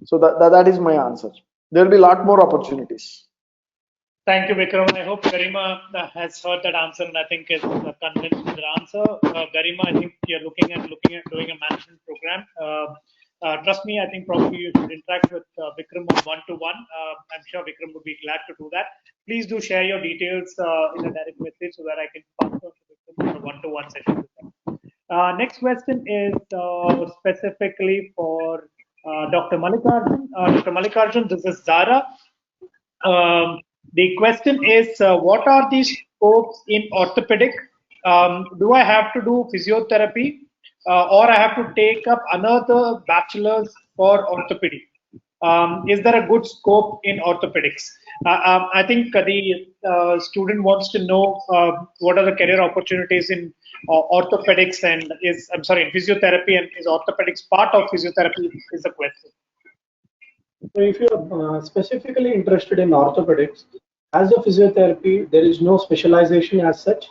So that is my answer. There will be a lot more opportunities. Thank you, Vikram. I hope Garima has heard that answer, and I think is convinced with the answer. Garima, I think you're looking at doing a management program. Trust me, I think probably you should interact with Vikram on one-to-one. I'm sure Vikram would be glad to do that. Please do share your details in a direct message so that I can pass on to Vikram for a one-to-one session with them. Next question is specifically for Dr. Mallikarjun. Dr. Mallikarjun, this is Zara. The question is, what are the scopes in orthopedic? Do I have to do physiotherapy or I have to take up another bachelor's for orthopedic? Is there a good scope in orthopedics? I think the student wants to know what are the career opportunities in orthopedics and in physiotherapy, and is orthopedics part of physiotherapy is the question. So if you're specifically interested in orthopedics, as a physiotherapy, there is no specialization as such.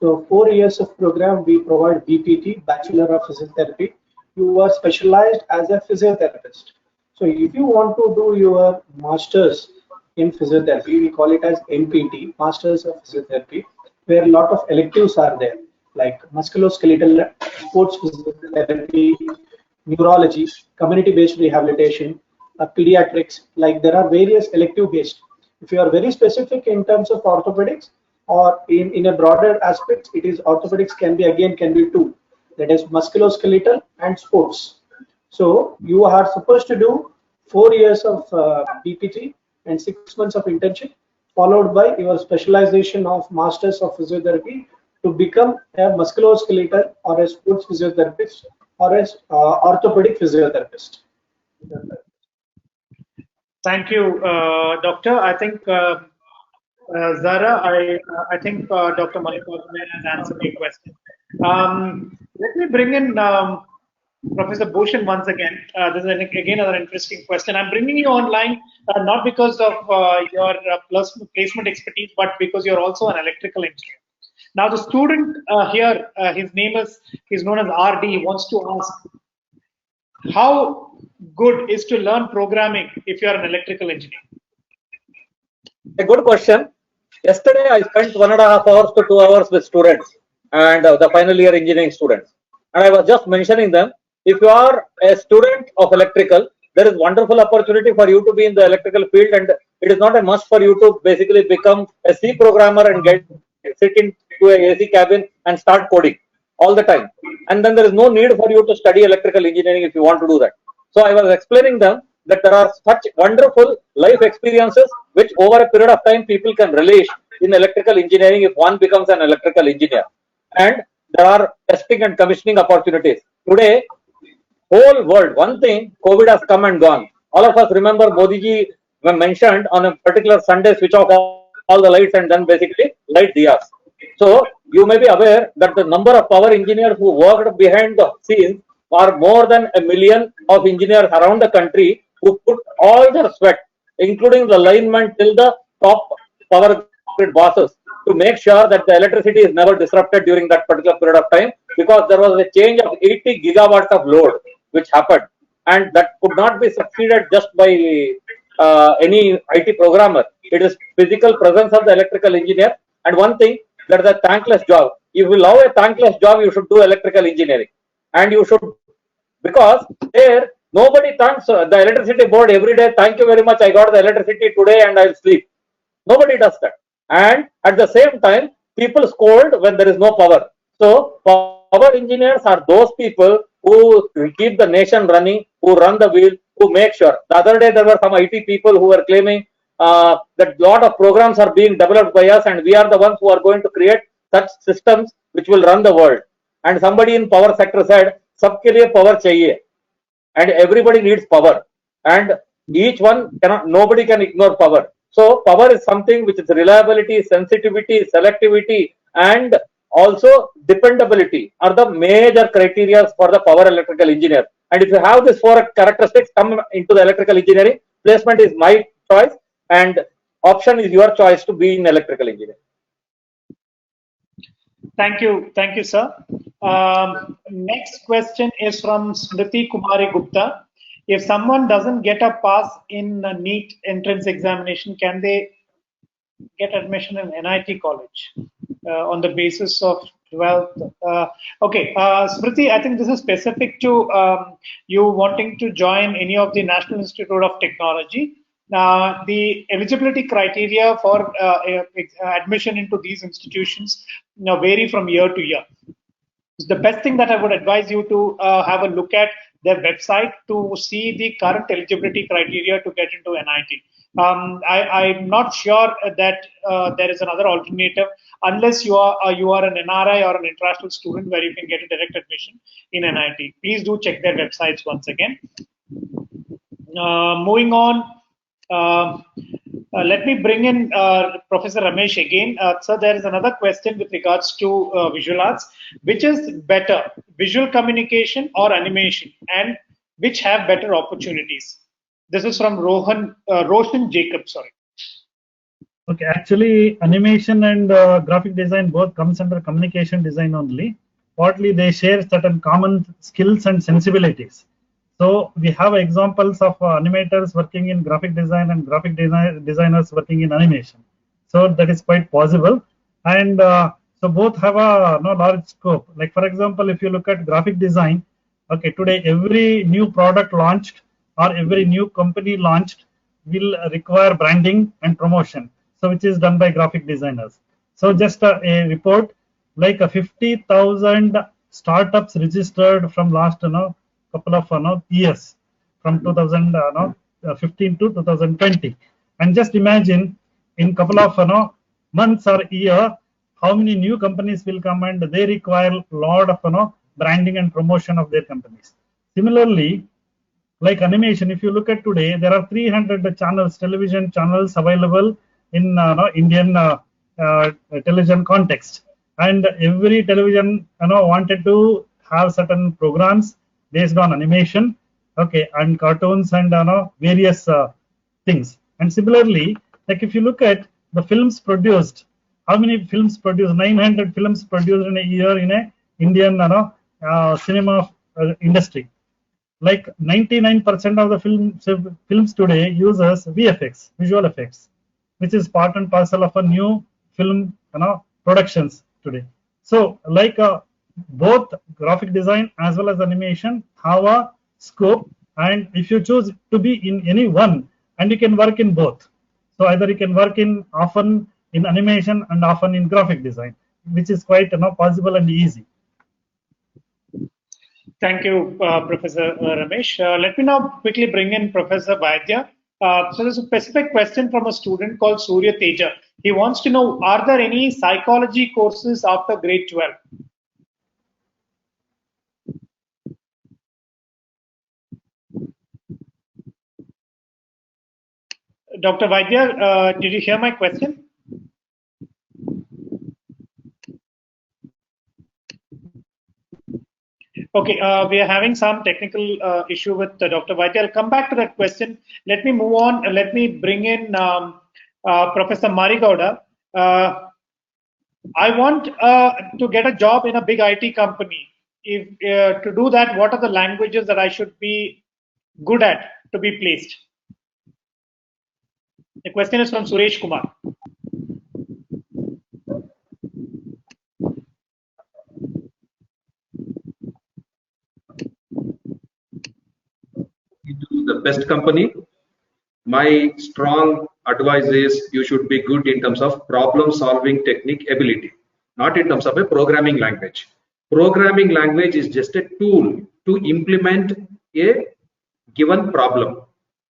So 4 years of program, we provide BPT, Bachelor of Physiotherapy. You are specialized as a physiotherapist. So if you want to do your master's in physiotherapy, we call it as MPT, Masters of Physiotherapy, where a lot of electives are there, like musculoskeletal, sports physiotherapy, neurology, community-based rehabilitation, pediatrics. Like there are various elective-based. If you are very specific in terms of orthopedics, or in a broader aspect, it is orthopedics can be two. That is musculoskeletal and sports. So you are supposed to do 4 years of BPT and 6 months of internship, followed by your specialization of Masters of Physiotherapy to become a musculoskeletal or a sports physiotherapist or a orthopedic physiotherapist. Thank you, Doctor. I think Zara, I think Dr. Mallikarjun has answered your question. Let me bring in Professor Bhushan once again. This is again another interesting question. I'm bringing you online not because of your placement expertise, but because you're also an electrical engineer. Now, the student here, he's known as RD. He wants to ask, how good is to learn programming if you're an electrical engineer? A good question. Yesterday, I spent 1.5 hours to 2 hours with students and the final year engineering students. And I was just mentioning them, if you are a student of electrical, there is wonderful opportunity for you to be in the electrical field, and it is not a must for you to basically become a C programmer and sit into a AC cabin and start coding all the time. And then there is no need for you to study electrical engineering if you want to do that. So I was explaining them that there are such wonderful life experiences which over a period of time people can relish in electrical engineering if one becomes an electrical engineer. And there are testing and commissioning opportunities. Today, whole world, one thing, COVID has come and gone. All of us remember Modi ji mentioned on a particular Sunday, switch off all the lights and then basically light diyas. So you may be aware that the number of power engineers who worked behind the scenes are more than 1 million of engineers around the country who put all their sweat, including the linemen till the top power grid bosses, to make sure that the electricity is never disrupted during that particular period of time, because there was a change of 80 gigawatts of load which happened, and that could not be succeeded just by any IT programmer. It is physical presence of the electrical engineer. And one thing, that is a thankless job. If you love a thankless job, you should do electrical engineering, and you should, because there nobody thanks the electricity board every day. Thank you very much, I got the electricity today and I'll sleep. Nobody does that. And at the same time, people scold when there is no power. So power engineers are those people who keep the nation running, who run the wheel, who make sure. The other day there were some IT people who were claiming that lot of programs are being developed by us and we are the ones who are going to create such systems which will run the world. And somebody in power sector said, "Sabke liye power chahiye," and everybody needs power, and each one cannot. Nobody can ignore power. So power is something which is reliability, sensitivity, selectivity, and also dependability are the major criteria for the power electrical engineer. And if you have these four characteristics come into the electrical engineering, placement is my choice and option is your choice to be in electrical engineering. Thank you, sir. Next question is from Smriti Kumari Gupta. If someone doesn't get a pass in a NEET entrance examination, can they get admission in NIT college on the basis of 12th? Okay, Smriti, I think this is specific to you wanting to join any of the National Institute of Technology. The eligibility criteria for admission into these institutions vary from year to year. The best thing that I would advise you to have a look at their website to see the current eligibility criteria to get into NIT. I'm not sure that there is another alternative unless you are an NRI or an international student where you can get a direct admission in NIT. Please do check their websites once again. Moving on. Let me bring in Professor Ramesh again. So there is another question with regards to visual arts. Which is better, visual communication or animation, and which have better opportunities? This is from Roshan Jacob. Sorry. Okay, actually, animation and graphic design both comes under communication design only. Partly, they share certain common skills and sensibilities. So we have examples of animators working in graphic design and graphic designers working in animation. So that is quite possible. And so both have a large scope. Like for example, if you look at graphic design, okay, today every new product launched or every new company launched will require branding and promotion. So which is done by graphic designers. So just a report, like 50,000 startups registered from last couple of years, from 2015 to 2020, and just imagine in couple of months or year how many new companies will come and they require a lot of branding and promotion of their companies. Similarly, like animation, if you look at today, there are 300 channels, television channels available in Indian television context, and every television wanted to have certain programs based on animation, okay, and cartoons and various things. And similarly, like if you look at the films produced, how many films produced? 900 films produced in a year in a Indian cinema industry. Like 99% of the films today uses VFX, visual effects, which is part and parcel of a new film productions today. So like both graphic design as well as animation have a scope, and if you choose to be in any one, and you can work in both. So either you can work in often in animation and often in graphic design, which is quite possible and easy. Thank you, Professor Ramesh. Let me now quickly bring in Professor Vaidya. So there's a specific question from a student called Surya Teja. He wants to know, are there any psychology courses after grade 12? Dr. Vaidya, did you hear my question? Okay, we are having some technical issue with Dr. Vaidya. I'll come back to that question. Let me move on. Let me bring in Professor Marigowda. I want to get a job in a big IT company. If to do that, what are the languages that I should be good at to be placed? The question is from Suresh Kumar. Into the best company, my strong advice is you should be good in terms of problem solving technique ability, not in terms of a programming language. Programming language is just a tool to implement a given problem.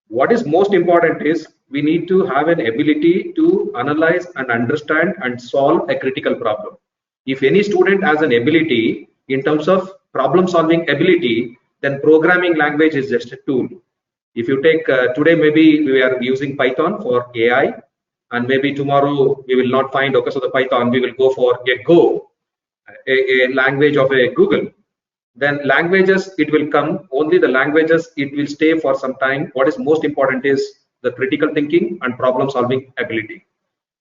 What is most important is we need to have an ability to analyze and understand and solve a critical problem. If any student has an ability in terms of problem solving ability, then programming language is just a tool. If you take today, maybe we are using Python for AI, and maybe tomorrow we will not find okay, so the Python, we will go for a Go, a language of a Google. Then languages, it will come, only the languages, it will stay for some time. What is most important is the critical thinking and problem solving ability.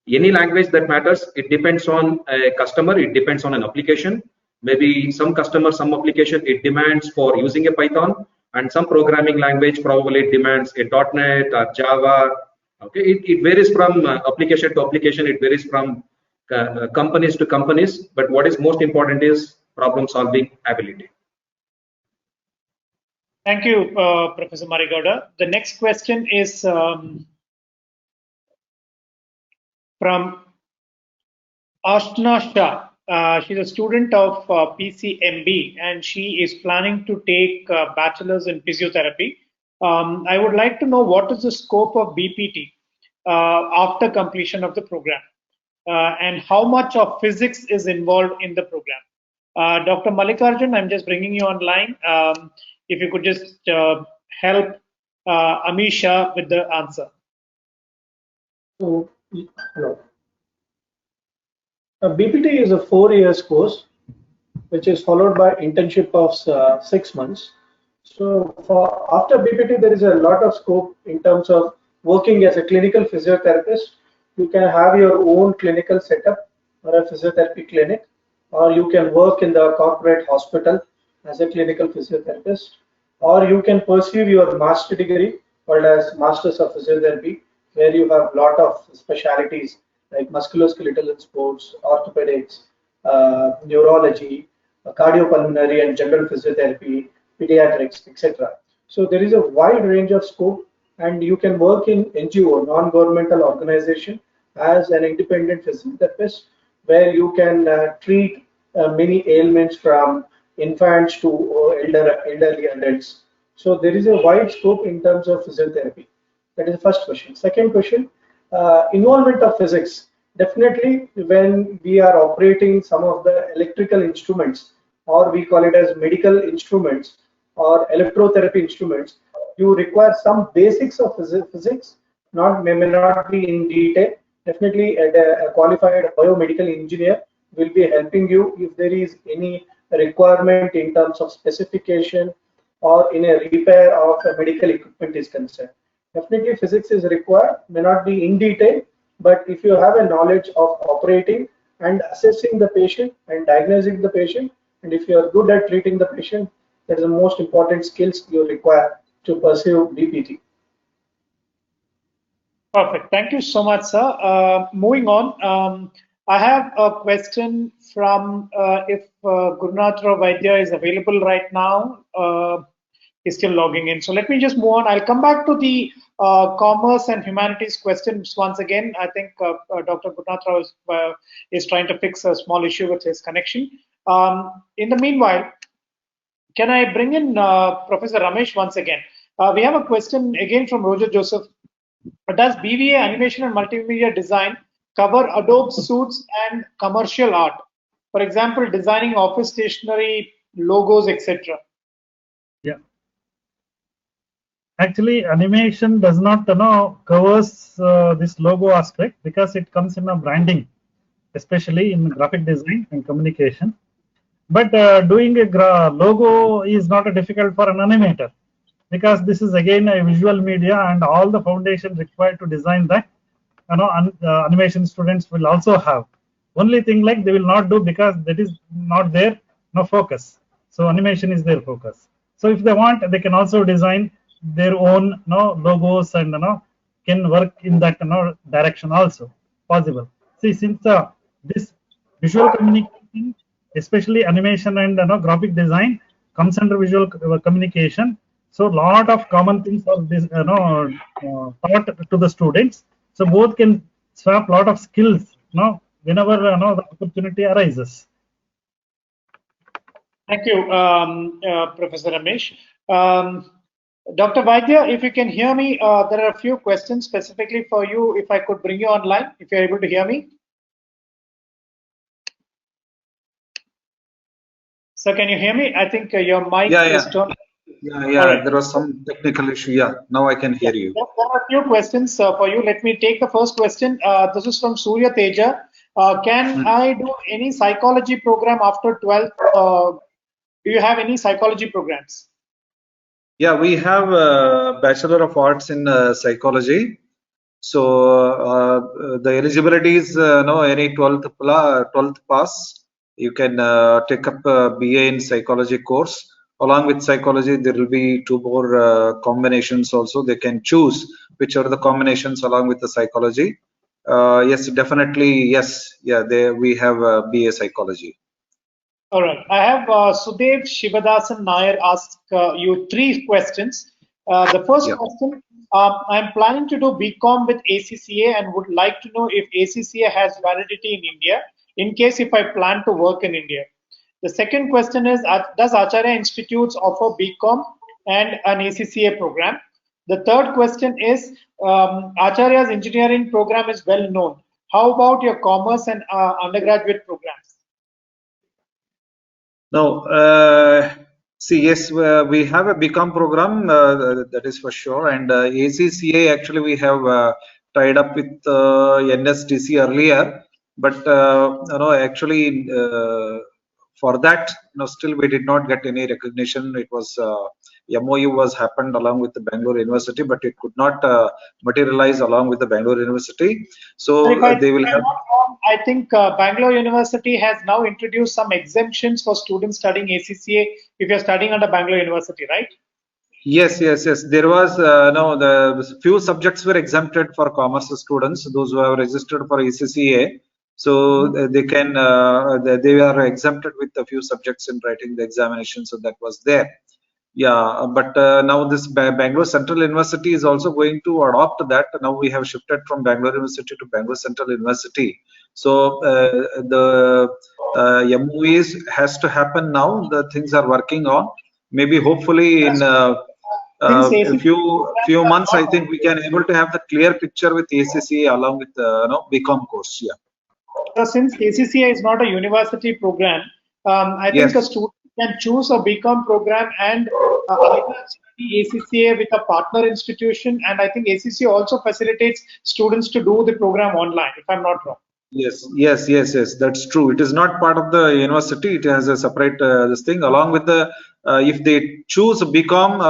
Any language that matters, it depends on a customer, it depends on an application. Maybe some customer, some application, it demands for using a Python, and some programming language probably it demands a .NET or Java. Okay, it varies from application to application, it varies from companies to companies, but what is most important is problem solving ability. Thank you, Professor Marigowda. The next question is from Ashna Shah. She's a student of PCMB and she is planning to take bachelor's in physiotherapy. I would like to know what is the scope of BPT after completion of the program and how much of physics is involved in the program. Dr. Mallikarjun, I'm just bringing you online. If you could just help Amisha with the answer. So, hello. BPT is a 4-year course, which is followed by internship of 6 months. So after BPT, there is a lot of scope in terms of working as a clinical physiotherapist. You can have your own clinical setup or a physiotherapy clinic, or you can work in the corporate hospital as a clinical physiotherapist, or you can pursue your master degree called as Masters of Physiotherapy, where you have a lot of specialities like musculoskeletal and sports, orthopedics, neurology, cardiopulmonary and general physiotherapy, pediatrics, etc. So there is a wide range of scope, and you can work in NGO, non-governmental organization, as an independent physiotherapist, where you can treat many ailments from infants to elderly adults. So there is a wide scope in terms of physiotherapy. That is the first question. Second question, involvement of physics. Definitely when we are operating some of the electrical instruments, or we call it as medical instruments or electrotherapy instruments, you require some basics of physics, may not be in detail. Definitely a qualified biomedical engineer will be helping you if there is any requirement in terms of specification or in a repair of a medical equipment is concerned. Definitely physics is required, may not be in detail, but if you have a knowledge of operating and assessing the patient and diagnosing the patient, and if you are good at treating the patient, that is the most important skills you require to pursue BPT. Perfect. Thank you so much, sir. Moving on, I have a question from if Gurunath Rao Vaidya is available right now. He's still logging in. So let me just move on. I'll come back to the commerce and humanities questions once again. I think Dr. Gurunath Rao is trying to fix a small issue with his connection. In the meanwhile, can I bring in Professor Ramesh once again? We have a question again from Roger Joseph. Does BVA Animation and Multimedia Design cover Adobe Suites and commercial art? For example, designing office stationery, logos, etc. Yeah. Actually, animation does not covers this logo aspect because it comes in a branding, especially in graphic design and communication. But doing a logo is not difficult for an animator, because this is again a visual media, and all the foundation required to design that, animation students will also have. Only thing like they will not do because that is not their focus. So animation is their focus. So if they want, they can also design their own logos and can work in that direction also possible. See, since this visual communication, especially animation and graphic design, comes under visual communication, so a lot of common things are this taught to the students. So both can swap a lot of skills whenever the opportunity arises. Thank you, Professor Ramesh. Dr. Vaidya, if you can hear me, there are a few questions specifically for you. If I could bring you online, if you're able to hear me. Sir, can you hear me? I think your mic is turned. Yeah, All right. there was some technical issue. Yeah, now I can hear you. There are a few questions for you. Let me take the first question. This is from Surya Teja. Can I do any psychology program after 12th? Do you have any psychology programs? Yeah, we have a Bachelor of Arts in Psychology. So the eligibility is no any 12th pass. You can take up a BA in Psychology course. Along with Psychology, there will be two more combinations also. They can choose which are the combinations along with the Psychology. Yes, definitely. Yes, yeah. We have BA Psychology. All right. I have Sudev Shivadasan Nair ask you three questions. The first Yeah. question, I'm planning to do BCom with ACCA and would like to know if ACCA has validity in India, in case if I plan to work in India. The second question is, does Acharya Institutes offer BCom and an ACCA program? The third question is, Acharya's engineering program is well known. How about your commerce and undergraduate programs? No, see, yes, we have a BCom program, that is for sure. And ACCA, actually, we have tied up with NSTC earlier. But, actually, for that, still we did not get any recognition. It was MOU was happened along with the Bangalore University, but it could not materialize along with the Bangalore University. So they will have. I think Bangalore University has now introduced some exemptions for students studying ACCA if you're studying under Bangalore University, right? Yes. There was the few subjects were exempted for commerce students, those who have registered for ACCA. So they can they are exempted with a few subjects in writing the examination. So that was there. Yeah, but now this Bangalore Central University is also going to adopt that. Now we have shifted from Bangalore University to Bangalore Central University. So the MOEs has to happen now. The things are working on. Maybe hopefully in a few months, I think we can able to have the clear picture with ACCA along with BCom course. Yeah. So since ACCA is not a university program, I think a student can choose a BCom program and either study ACCA with a partner institution, and I think ACCA also facilitates students to do the program online, if I'm not wrong. Yes, that's true. It is not part of the university. It has a separate this thing along with the if they choose BCom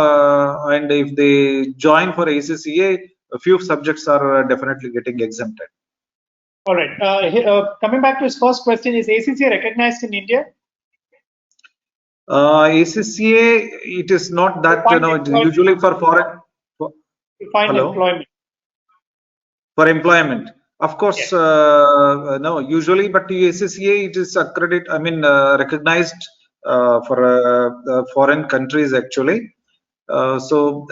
and if they join for ACCA, a few subjects are definitely getting exempted. All right. Coming back to his first question, is ACCA recognized in India? ACCA, it is not that usually for foreign. Employment. For employment. Of course, yes. No, usually, but the ACCA, it is recognized for foreign countries actually. So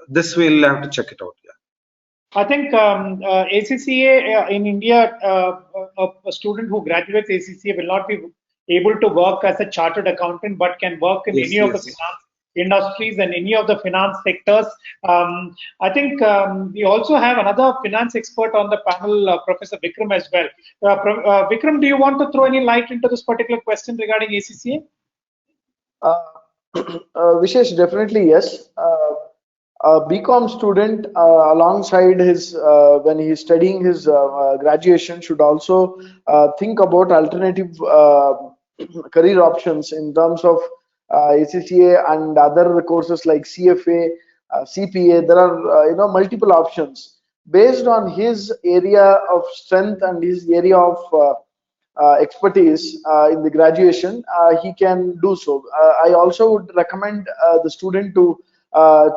this we'll have to check it out. Yeah. I think ACCA in India, a student who graduates ACCA will not be able to work as a chartered accountant, but can work in any of the finance industries and any of the finance sectors. I think we also have another finance expert on the panel, Professor Vikram as well. Vikram, do you want to throw any light into this particular question regarding ACCA? Vishesh, definitely yes. A BCom student alongside his when he's studying his graduation should also think about alternative career options in terms of ACCA and other courses like CFA, CPA. There are multiple options based on his area of strength and his area of expertise in the graduation. He can do so. I also would recommend the student to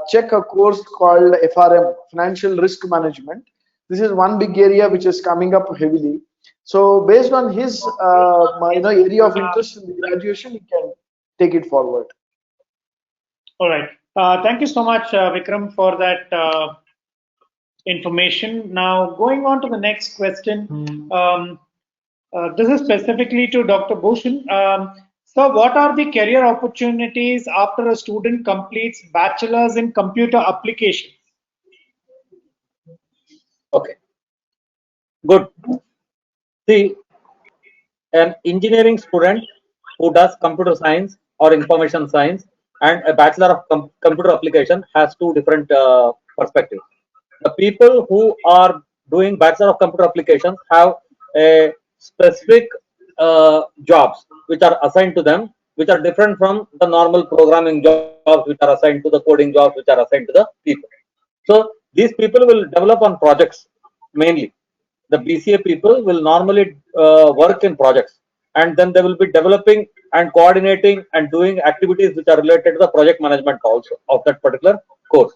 check a course called FRM, Financial Risk Management. This is one big area which is coming up heavily. So based on his area of interest in the graduation, he can take it forward. All right. Thank you so much, Vikram, for that information. Now, going on to the next question. This is specifically to Dr. Bhushan. So what are the career opportunities after a student completes bachelor's in computer applications? Okay. Good. See, an engineering student who does computer science or information science and a Bachelor of Computer Application has two different perspectives. The people who are doing Bachelor of Computer Applications have a specific jobs which are assigned to them, which are different from the normal programming jobs which are assigned to the coding jobs which are assigned to the people. So these people will develop on projects mainly. The BCA people will normally work in projects, and then they will be developing and coordinating and doing activities which are related to the project management also of that particular course.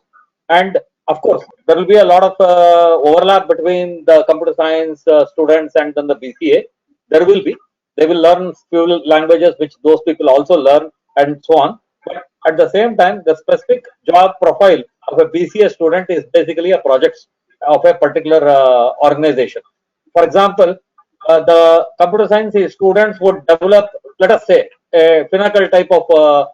And of course, there will be a lot of overlap between the computer science students and then the BCA. There will be. They will learn few languages which those people also learn and so on. But at the same time, the specific job profile of a BCA student is basically a project of a particular organization. For example, the computer science students would develop, let us say, a Finacle type of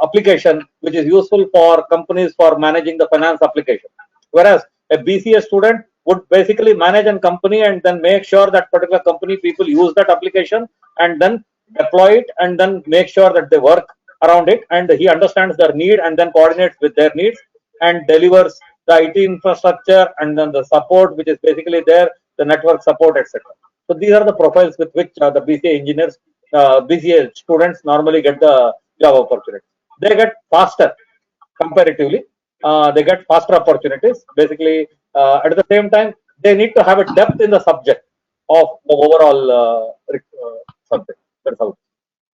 application which is useful for companies for managing the finance application. Whereas a BCA student would basically manage a company and then make sure that particular company people use that application and then deploy it and then make sure that they work around it, and he understands their need and then coordinates with their needs and delivers the IT infrastructure and then the support which is basically there, the network support, etc. So these are the profiles with which the BCA engineers, BCA students normally get the job opportunities. They get faster comparatively. They get faster opportunities. Basically, at the same time, they need to have a depth in the subject of the overall subject. That's how.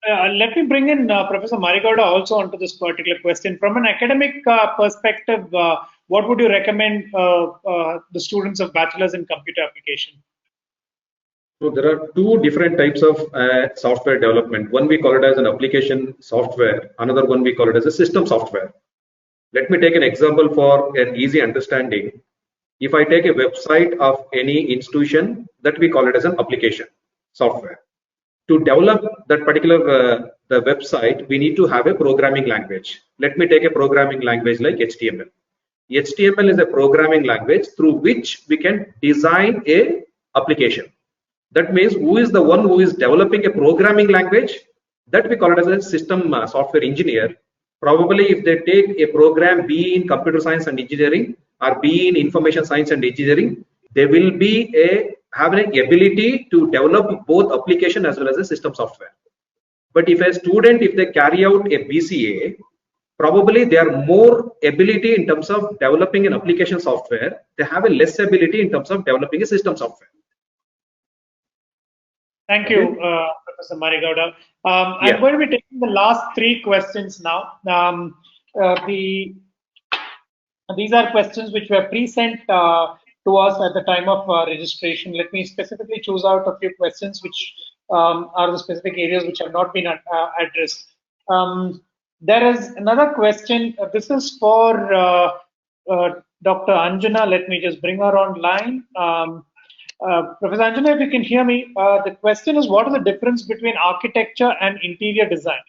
Let me bring in Professor Marigowda also onto this particular question. From an academic perspective, what would you recommend the students of bachelor's in computer application? So there are two different types of software development. One we call it as an application software. Another one we call it as a system software. Let me take an example for an easy understanding. If I take a website of any institution, that we call it as an application software. To develop that particular the website, we need to have a programming language. Let me take a programming language like HTML. HTML is a programming language through which we can design a application. That means who is the one who is developing a programming language? That we call it as a system software engineer. Probably if they take a program B in computer science and engineering or B in information science and engineering, they will be having an ability to develop both application as well as a system software. But if a student, if they carry out a BCA, probably they are more ability in terms of developing an application software. They have a less ability in terms of developing a system software. Thank you, Professor Marigowda. I'm going to be taking the last three questions now. These are questions which were pre-sent to us at the time of registration. Let me specifically choose out a few questions which are the specific areas which have not been addressed. There is another question. This is for Dr. Anjana. Let me just bring her online. Professor Anjana, if you can hear me, the question is, what is the difference between architecture and interior design?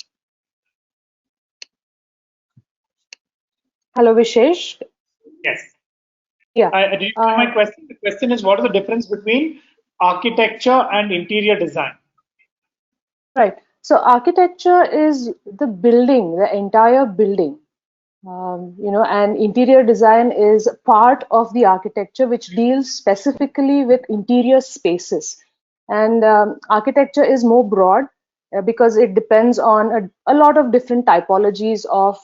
Hello, Vishesh. Yes. Yeah. Did you hear my question? The question is, what is the difference between architecture and interior design? Right. So architecture is the building, the entire building. And interior design is part of the architecture which deals specifically with interior spaces. And architecture is more broad because it depends on a lot of different typologies of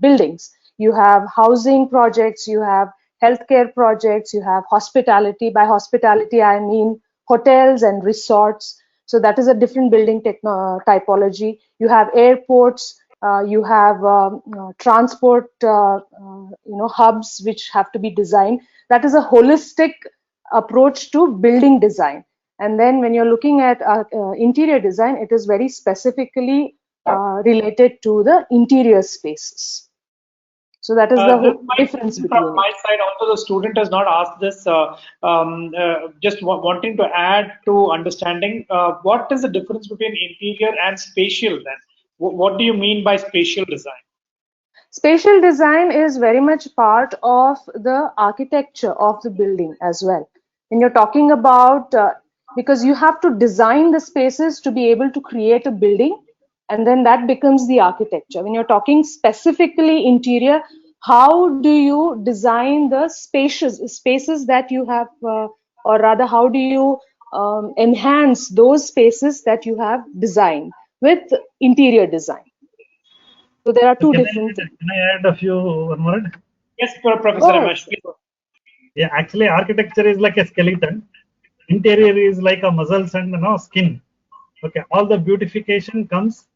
buildings. You have housing projects, you have healthcare projects, you have hospitality. By hospitality, I mean hotels and resorts. So that is a different building typology. You have airports. You have transport, hubs which have to be designed. That is a holistic approach to building design. And then when you're looking at interior design, it is very specifically related to the interior spaces. So that is the difference between from my side. Also, the student has not asked this. Just wanting to add to understanding, what is the difference between interior and spatial then? What do you mean by spatial design? Spatial design is very much part of the architecture of the building as well. When you're talking about, because you have to design the spaces to be able to create a building, and then that becomes the architecture. When you're talking specifically interior, how do you design the spaces that you have, or rather, how do you enhance those spaces that you have designed with interior design? So there are two different things. Can I add a few one word? Yes, Professor Ramesh. Yeah, actually, architecture is like a skeleton. Interior is like a muscles and skin. Okay, all the beautification comes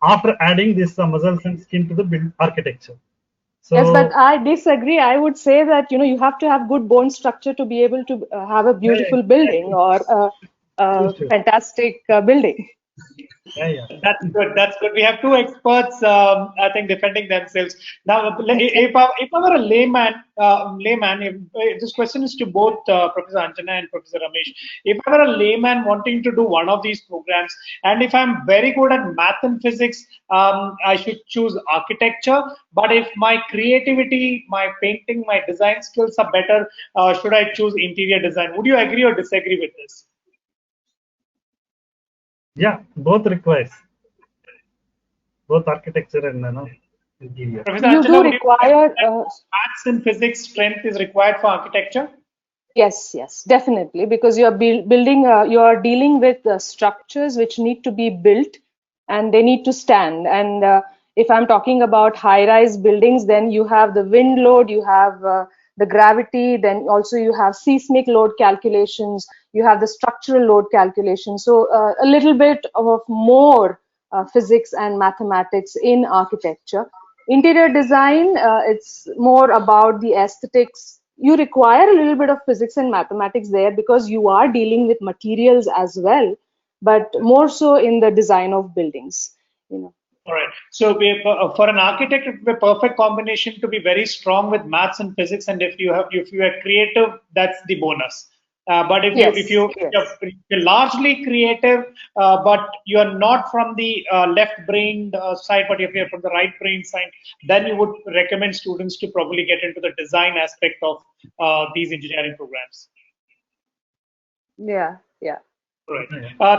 after adding this muscles and skin to the architecture. So, yes, but I disagree. I would say that you have to have good bone structure to be able to have a beautiful building or a fantastic building. Yeah. That's good. That's good. We have two experts, I think, defending themselves. Now, if I were a layman, if this question is to both Professor Anjana and Professor Ramesh. If I were a layman wanting to do one of these programs, and if I'm very good at math and physics, I should choose architecture. But if my creativity, my painting, my design skills are better, should I choose interior design? Would you agree or disagree with this? Yeah, both requires both architecture and interior. You do require maths and physics strength is required for architecture. Yes, definitely, because you are building, you are dealing with structures which need to be built and they need to stand. And if I'm talking about high-rise buildings, then you have the wind load, you have the gravity, then also you have seismic load calculations, you have the structural load calculations. So a little bit of more physics and mathematics in architecture. Interior design, it's more about the aesthetics. You require a little bit of physics and mathematics there because you are dealing with materials as well, but more so in the design of buildings. All right. So for an architect, it would be a perfect combination to be very strong with maths and physics, and if you are creative, that's the bonus. But if you're largely creative, but you're not from the left-brained side, but if you're from the right-brain side, then you would recommend students to probably get into the design aspect of these engineering programs. Yeah. Right.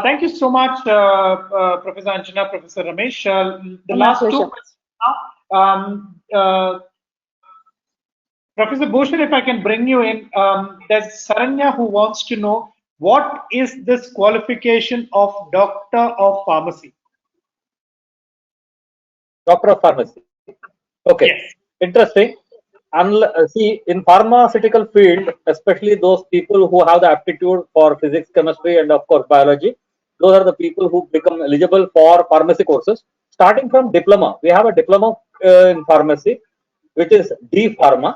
Thank you so much, Professor Anjana, Professor Ramesh. The last two questions now. Professor Bhushan, if I can bring you in, there's Saranya who wants to know, what is this qualification of Doctor of Pharmacy? Doctor of Pharmacy. Okay, yes. Interesting. See, in pharmaceutical field, especially those people who have the aptitude for physics, chemistry, and of course biology, those are the people who become eligible for pharmacy courses. Starting from diploma, we have a diploma in pharmacy, which is D Pharma.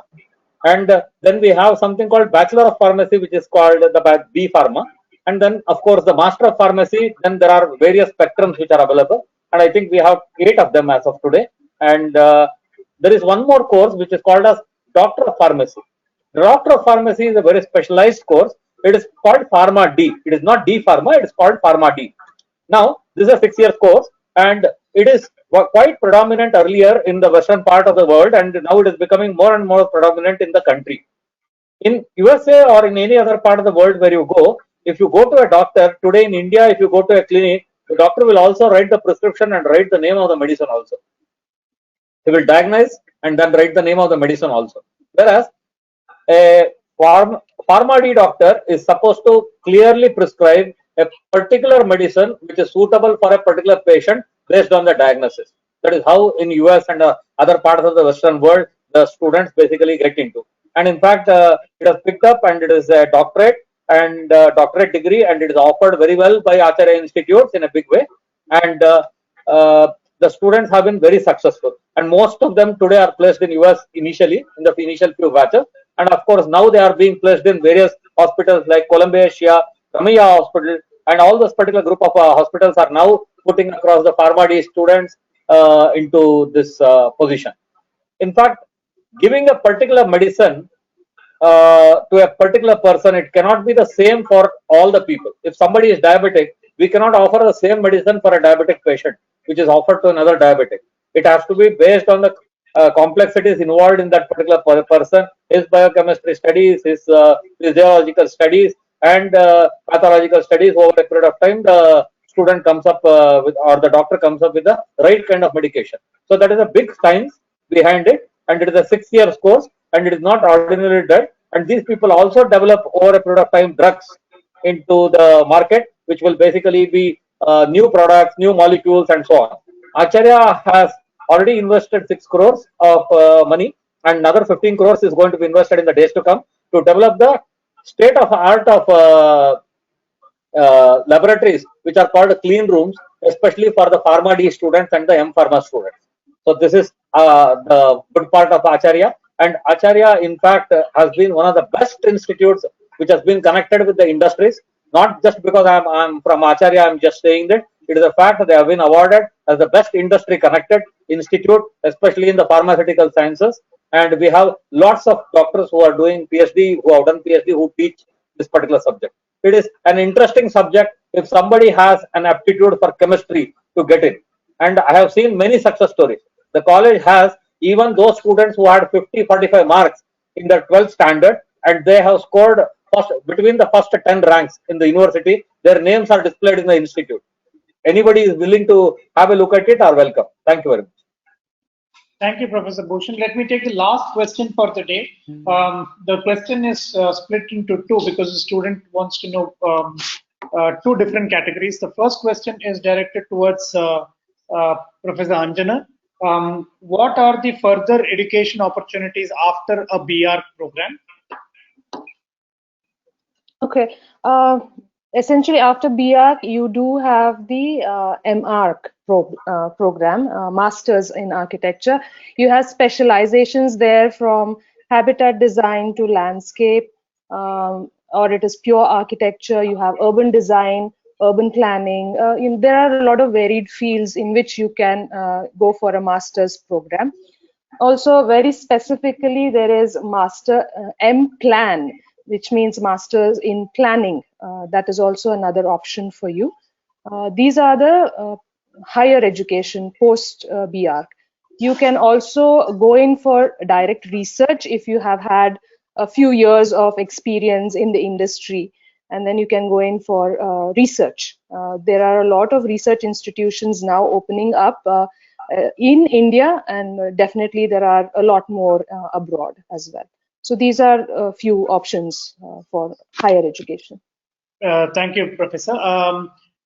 And then we have something called Bachelor of Pharmacy, which is called the B Pharma. And then, of course, the Master of Pharmacy, then there are various spectrums which are available. And I think we have 8 of them as of today. And there is one more course which is called as Doctor of Pharmacy. The Doctor of Pharmacy is a very specialized course. It is called Pharma D. It is not D Pharma, it is called Pharma D. Now, this is a 6-year course, and it is quite predominant earlier in the western part of the world, and now it is becoming more and more predominant in the country. In USA or in any other part of the world where you go, if you go to a doctor today in India, if you go to a clinic, the doctor will also write the prescription and write the name of the medicine also. He will diagnose and then write the name of the medicine also. Whereas a Pharma D doctor is supposed to clearly prescribe a particular medicine which is suitable for a particular patient based on the diagnosis. That is how in US and other parts of the Western world the students basically get into. And in fact, it has picked up and it is a doctorate and doctorate degree, and it is offered very well by Acharya Institutes in a big way. And the students have been very successful. And most of them today are placed in US initially, in the initial few batches. And of course, now they are being placed in various hospitals like Columbia, Shia, Ramaiah Hospital, and all this particular group of hospitals are now putting across the Pharma D students into this position. In fact, giving a particular medicine to a particular person, it cannot be the same for all the people. If somebody is diabetic, we cannot offer the same medicine for a diabetic patient, which is offered to another diabetic. It has to be based on the complexities involved in that particular person, his biochemistry studies, his physiological studies, and pathological studies. Over a period of time, the student comes up with, or the doctor comes up with the right kind of medication. So that is a big science behind it, and it is a 6-year course, and it is not ordinarily done. And these people also develop over a period of time drugs into the market, which will basically be new products, new molecules, and so on. Acharya has already invested 6 crores of money, and another 15 crores is going to be invested in the days to come to develop the state of art of laboratories, which are called clean rooms, especially for the Pharma D students and the M Pharma students. So this is the good part of Acharya. And Acharya, in fact, has been one of the best institutes which has been connected with the industries. Not just because I'm from Acharya, I'm just saying that it is a fact that they have been awarded as the best industry connected institute, especially in the pharmaceutical sciences. And we have lots of doctors who are doing PhD, who have done PhD, who teach this particular subject. It is an interesting subject if somebody has an aptitude for chemistry to get in. And I have seen many success stories. The college has even those students who had 50-45 marks in the 12th standard, and they have scored between the first 10 ranks in the university. Their names are displayed in the institute. Anybody is willing to have a look at it are welcome. Thank you very much. Thank you, Professor Bhushan. Let me take the last question for the day. The question is split into two because the student wants to know two different categories. The first question is directed towards Professor Anjana. What are the further education opportunities after a BR program? Okay. Essentially, after BArch, you do have the MArch program, Masters in Architecture. You have specializations there from habitat design to landscape, or it is pure architecture. You have urban design, urban planning. There are a lot of varied fields in which you can go for a master's program. Also, very specifically, there is Master M-Plan, which means Masters in Planning. That is also another option for you. These are the higher education post BArch. You can also go in for direct research if you have had a few years of experience in the industry, and then you can go in for research. There are a lot of research institutions now opening up in India, and definitely there are a lot more abroad as well. So these are a few options for higher education. Thank you, Professor.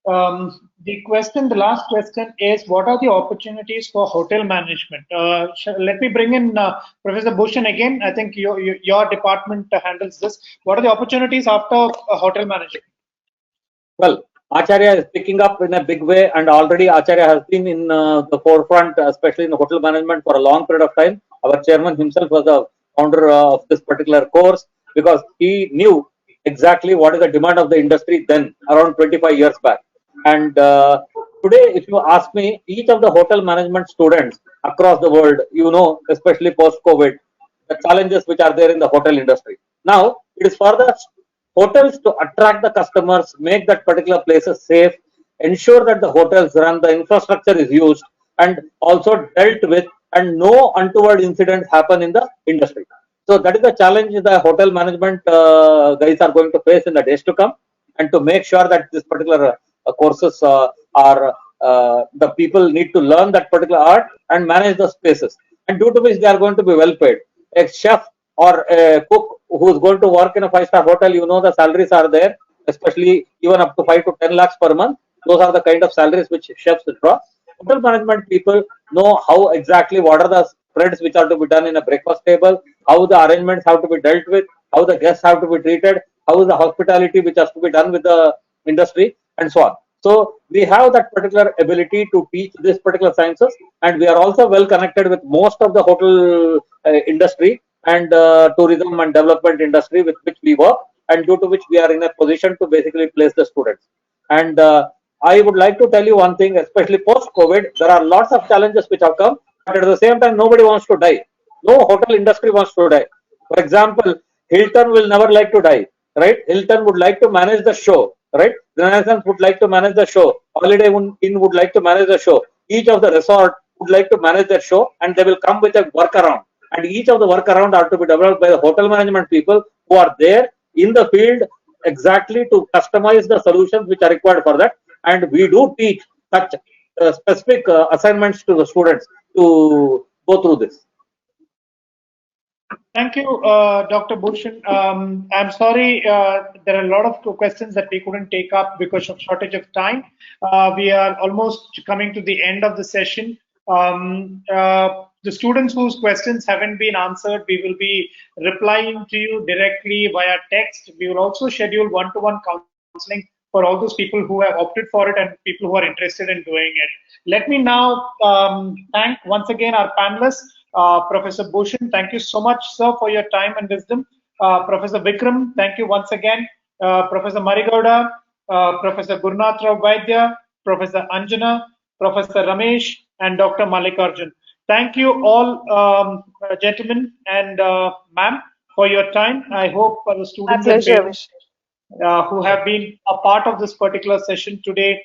The last question is, what are the opportunities for hotel management? Let me bring in Professor Bhushan again. I think your department handles this. What are the opportunities after hotel management? Well, Acharya is picking up in a big way, and already Acharya has been in the forefront, especially in the hotel management, for a long period of time. Our chairman himself was the founder of this particular course because he knew exactly what is the demand of the industry then, around 25 years back. And today, if you ask me, each of the hotel management students across the world, especially post-COVID, the challenges which are there in the hotel industry. Now, it is for the hotels to attract the customers, make that particular places safe, ensure that the hotels run, the infrastructure is used, and also dealt with, and no untoward incidents happen in the industry. So that is the challenge the hotel management guys are going to face in the days to come, and to make sure that this particular courses are the people need to learn that particular art and manage the spaces, and due to which they are going to be well paid. A chef or a cook who is going to work in a 5-star hotel, the salaries are there, especially even up to 5 to 10 lakhs per month. Those are the kind of salaries which chefs draw. Hotel management people know how exactly what are the spreads which are to be done in a breakfast table, how the arrangements have to be dealt with, how the guests have to be treated, how is the hospitality which has to be done with the industry, and so on. So we have that particular ability to teach this particular sciences, and we are also well connected with most of the hotel industry and tourism and development industry with which we work, and due to which we are in a position to basically place the students. And I would like to tell you one thing, especially post-COVID, there are lots of challenges which have come, but at the same time, nobody wants to die. No hotel industry wants to die. For example, Hilton will never like to die, right? Hilton would like to manage the show, right? Renaissance would like to manage the show. Holiday Inn would like to manage the show. Each of the resort would like to manage their show, and they will come with a workaround. And each of the workaround are to be developed by the hotel management people who are there in the field exactly to customize the solutions which are required for that. and we do teach such specific assignments to the students to go through this. Thank you, Dr. Bhushan. I'm sorry, there are a lot of questions that we couldn't take up because of shortage of time. We are almost coming to the end of the session. The students whose questions haven't been answered, we will be replying to you directly via text. We will also schedule one-to-one counseling for all those people who have opted for it and people who are interested in doing it. Let me now thank once again our panelists. Professor Bhushan, thank you so much, sir, for your time and wisdom. Professor Vikram, thank you once again. Professor Marigowda, Professor Gurunath Rao Vaidya, Professor Anjana, Professor Ramesh, and Dr. Mallikarjun. Thank you all, gentlemen and ma'am, for your time. I hope the My students and pleasure, parents who have been a part of this particular session today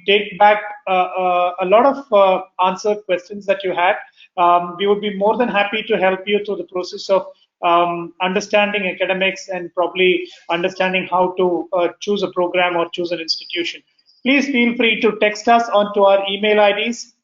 take back a lot of answered questions that you had. We would be more than happy to help you through the process of understanding academics and probably understanding how to choose a program or choose an institution. Please feel free to text us onto our email IDs,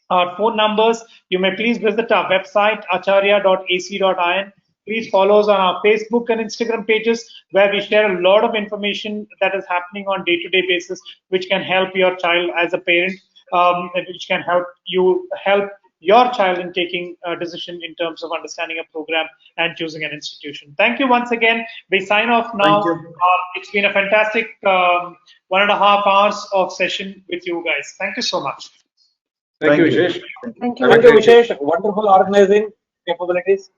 our phone numbers. You may please visit our website, acharya.ac.in. Please follow us on our Facebook and Instagram pages, where we share a lot of information that is happening on day-to-day basis, which can help your child as a parent, and which can help your child in taking a decision in terms of understanding a program and choosing an institution. Thank you once again. We sign off now. It's been a fantastic 1.5 hours of session with you guys. Thank you so much. Thank you, Vishesh. Thank you. Thank you, Vishesh. Wonderful organizing capabilities.